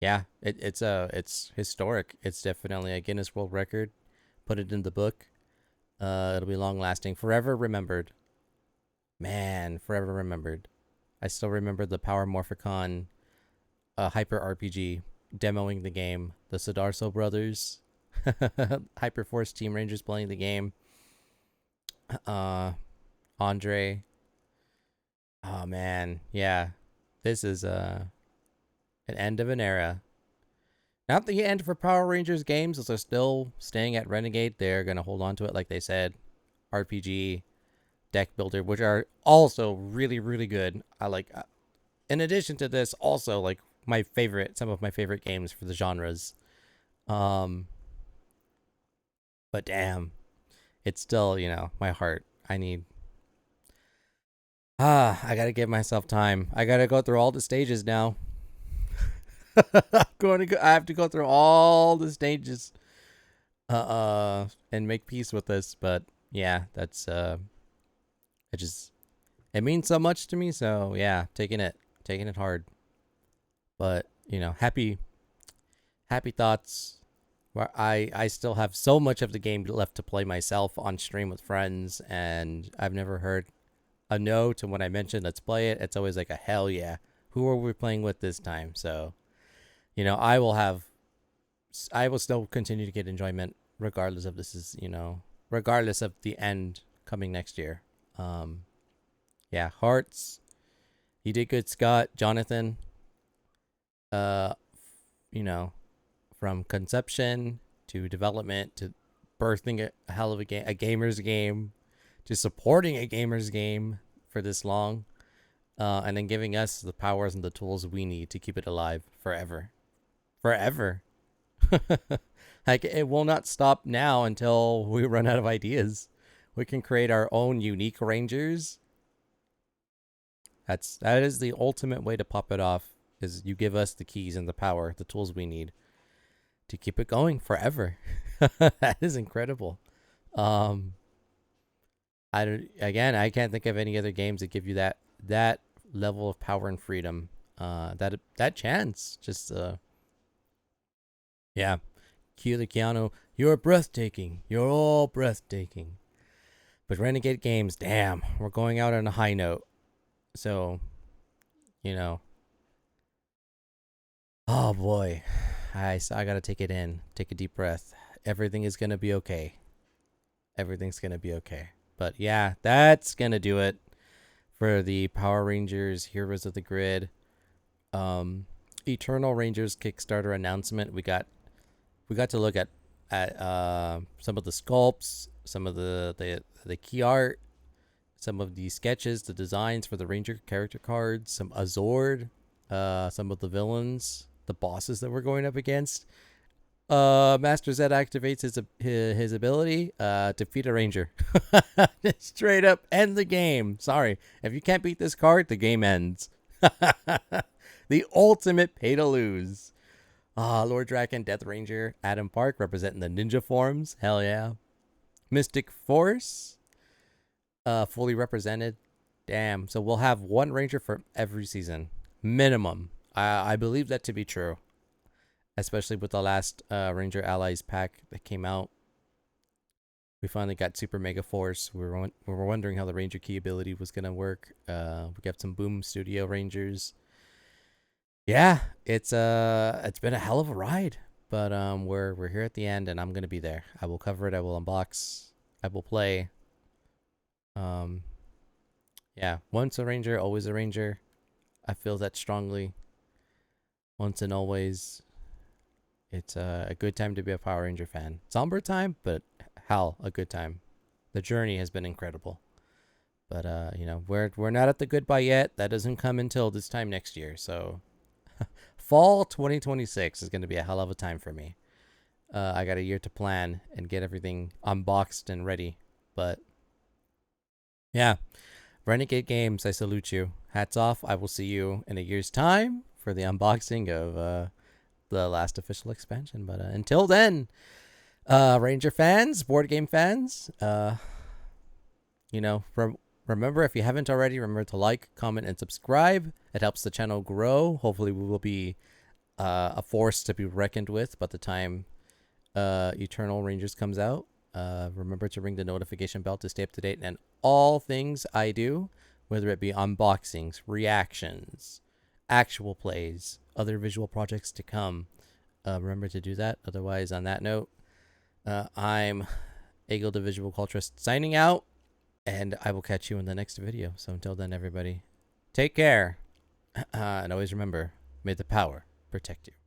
[SPEAKER 1] Yeah, it's historic. It's definitely a Guinness World Record. Put it in the book. It'll be long lasting, forever remembered. Man, forever remembered. I still remember the Power Morphicon Hyper RPG demoing the game. The Sidarso brothers, Hyperforce Team Rangers playing the game. Andre. Oh man, yeah. This is an end of an era. Not the end for Power Rangers games, as they're still staying at Renegade. They're gonna hold on to it, like they said. RPG, deck builder, which are also really, really good. I like. In addition to this, also like some of my favorite games for the genres. But damn, it's still, my heart. I gotta give myself time. I gotta go through all the stages now. I have to go through all the stages, and make peace with this. But yeah, that's it means so much to me. So yeah, taking it hard. But happy thoughts. Where I still have so much of the game left to play myself on stream with friends, and I've never heard a no to when I mentioned let's play it. It's always like a hell yeah. Who are we playing with this time? So, I will still continue to get enjoyment regardless of regardless of the end coming next year. Yeah, Hearts. You did good, Scott. Jonathan. From conception to development to birthing a hell of a game, a gamer's game, to supporting a gamer's game for this long, and then giving us the powers and the tools we need to keep it alive forever. Like, it will not stop now until we run out of ideas. We can create our own unique rangers. That is the ultimate way to pop it off, is you give us the keys and the power, the tools we need to keep it going forever. That is incredible. I can't think of any other games that give you that level of power and freedom. That chance. Just yeah. Cue the Keanu. You're breathtaking. You're all breathtaking. But Renegade Games, damn, we're going out on a high note. So, oh boy. I gotta take it in. Take a deep breath. Everything is gonna be okay. Everything's gonna be okay. But yeah, that's gonna do it for the Power Rangers Heroes of the Grid Eternal Rangers Kickstarter announcement. We got to look at some of the sculpts, some of the key art, some of the sketches, the designs for the Ranger character cards, some Azord, some of the villains, the bosses that we're going up against. Master Zed activates his ability, defeat a ranger. Straight up end the game. Sorry, if you can't beat this card, the game ends. The ultimate pay to lose. Lord Draken, Death Ranger, Adam Park representing the ninja forms. Hell yeah. Mystic Force, fully represented. Damn. So we'll have one ranger for every season, minimum. I believe that to be true, especially with the last Ranger Allies pack that came out. We finally got Super Mega Force. We were wondering how the Ranger key ability was gonna work. We got some Boom Studio Rangers. Yeah, it's been a hell of a ride, but we're here at the end, and I'm gonna be there. I will cover it. I will unbox. I will play. Yeah, once a Ranger, always a Ranger. I feel that strongly. Once and always. It's a good time to be a Power Ranger fan. Somber time, but hell, a good time. The journey has been incredible. But we're not at the goodbye yet. That doesn't come until this time next year. So fall 2026 is going to be a hell of a time for me. I got a year to plan and get everything unboxed and ready. But yeah, Renegade Games, I salute you. Hats off. I will see you in a year's time for the unboxing of the last official expansion. But until then, Ranger fans, board game fans, you know, remember, if you haven't already, remember to like, comment, and subscribe. It helps the channel grow. Hopefully we will be a force to be reckoned with by the time Eternal Rangers comes out. Remember to ring the notification bell to stay up to date and all things I do, whether it be unboxings, reactions, actual plays, other visual projects to come. Remember to do that. Otherwise, on that note, I'm Eggo the Visual Culturalist signing out, and I will catch you in the next video. So until then, everybody, take care, and always remember, may the power protect you.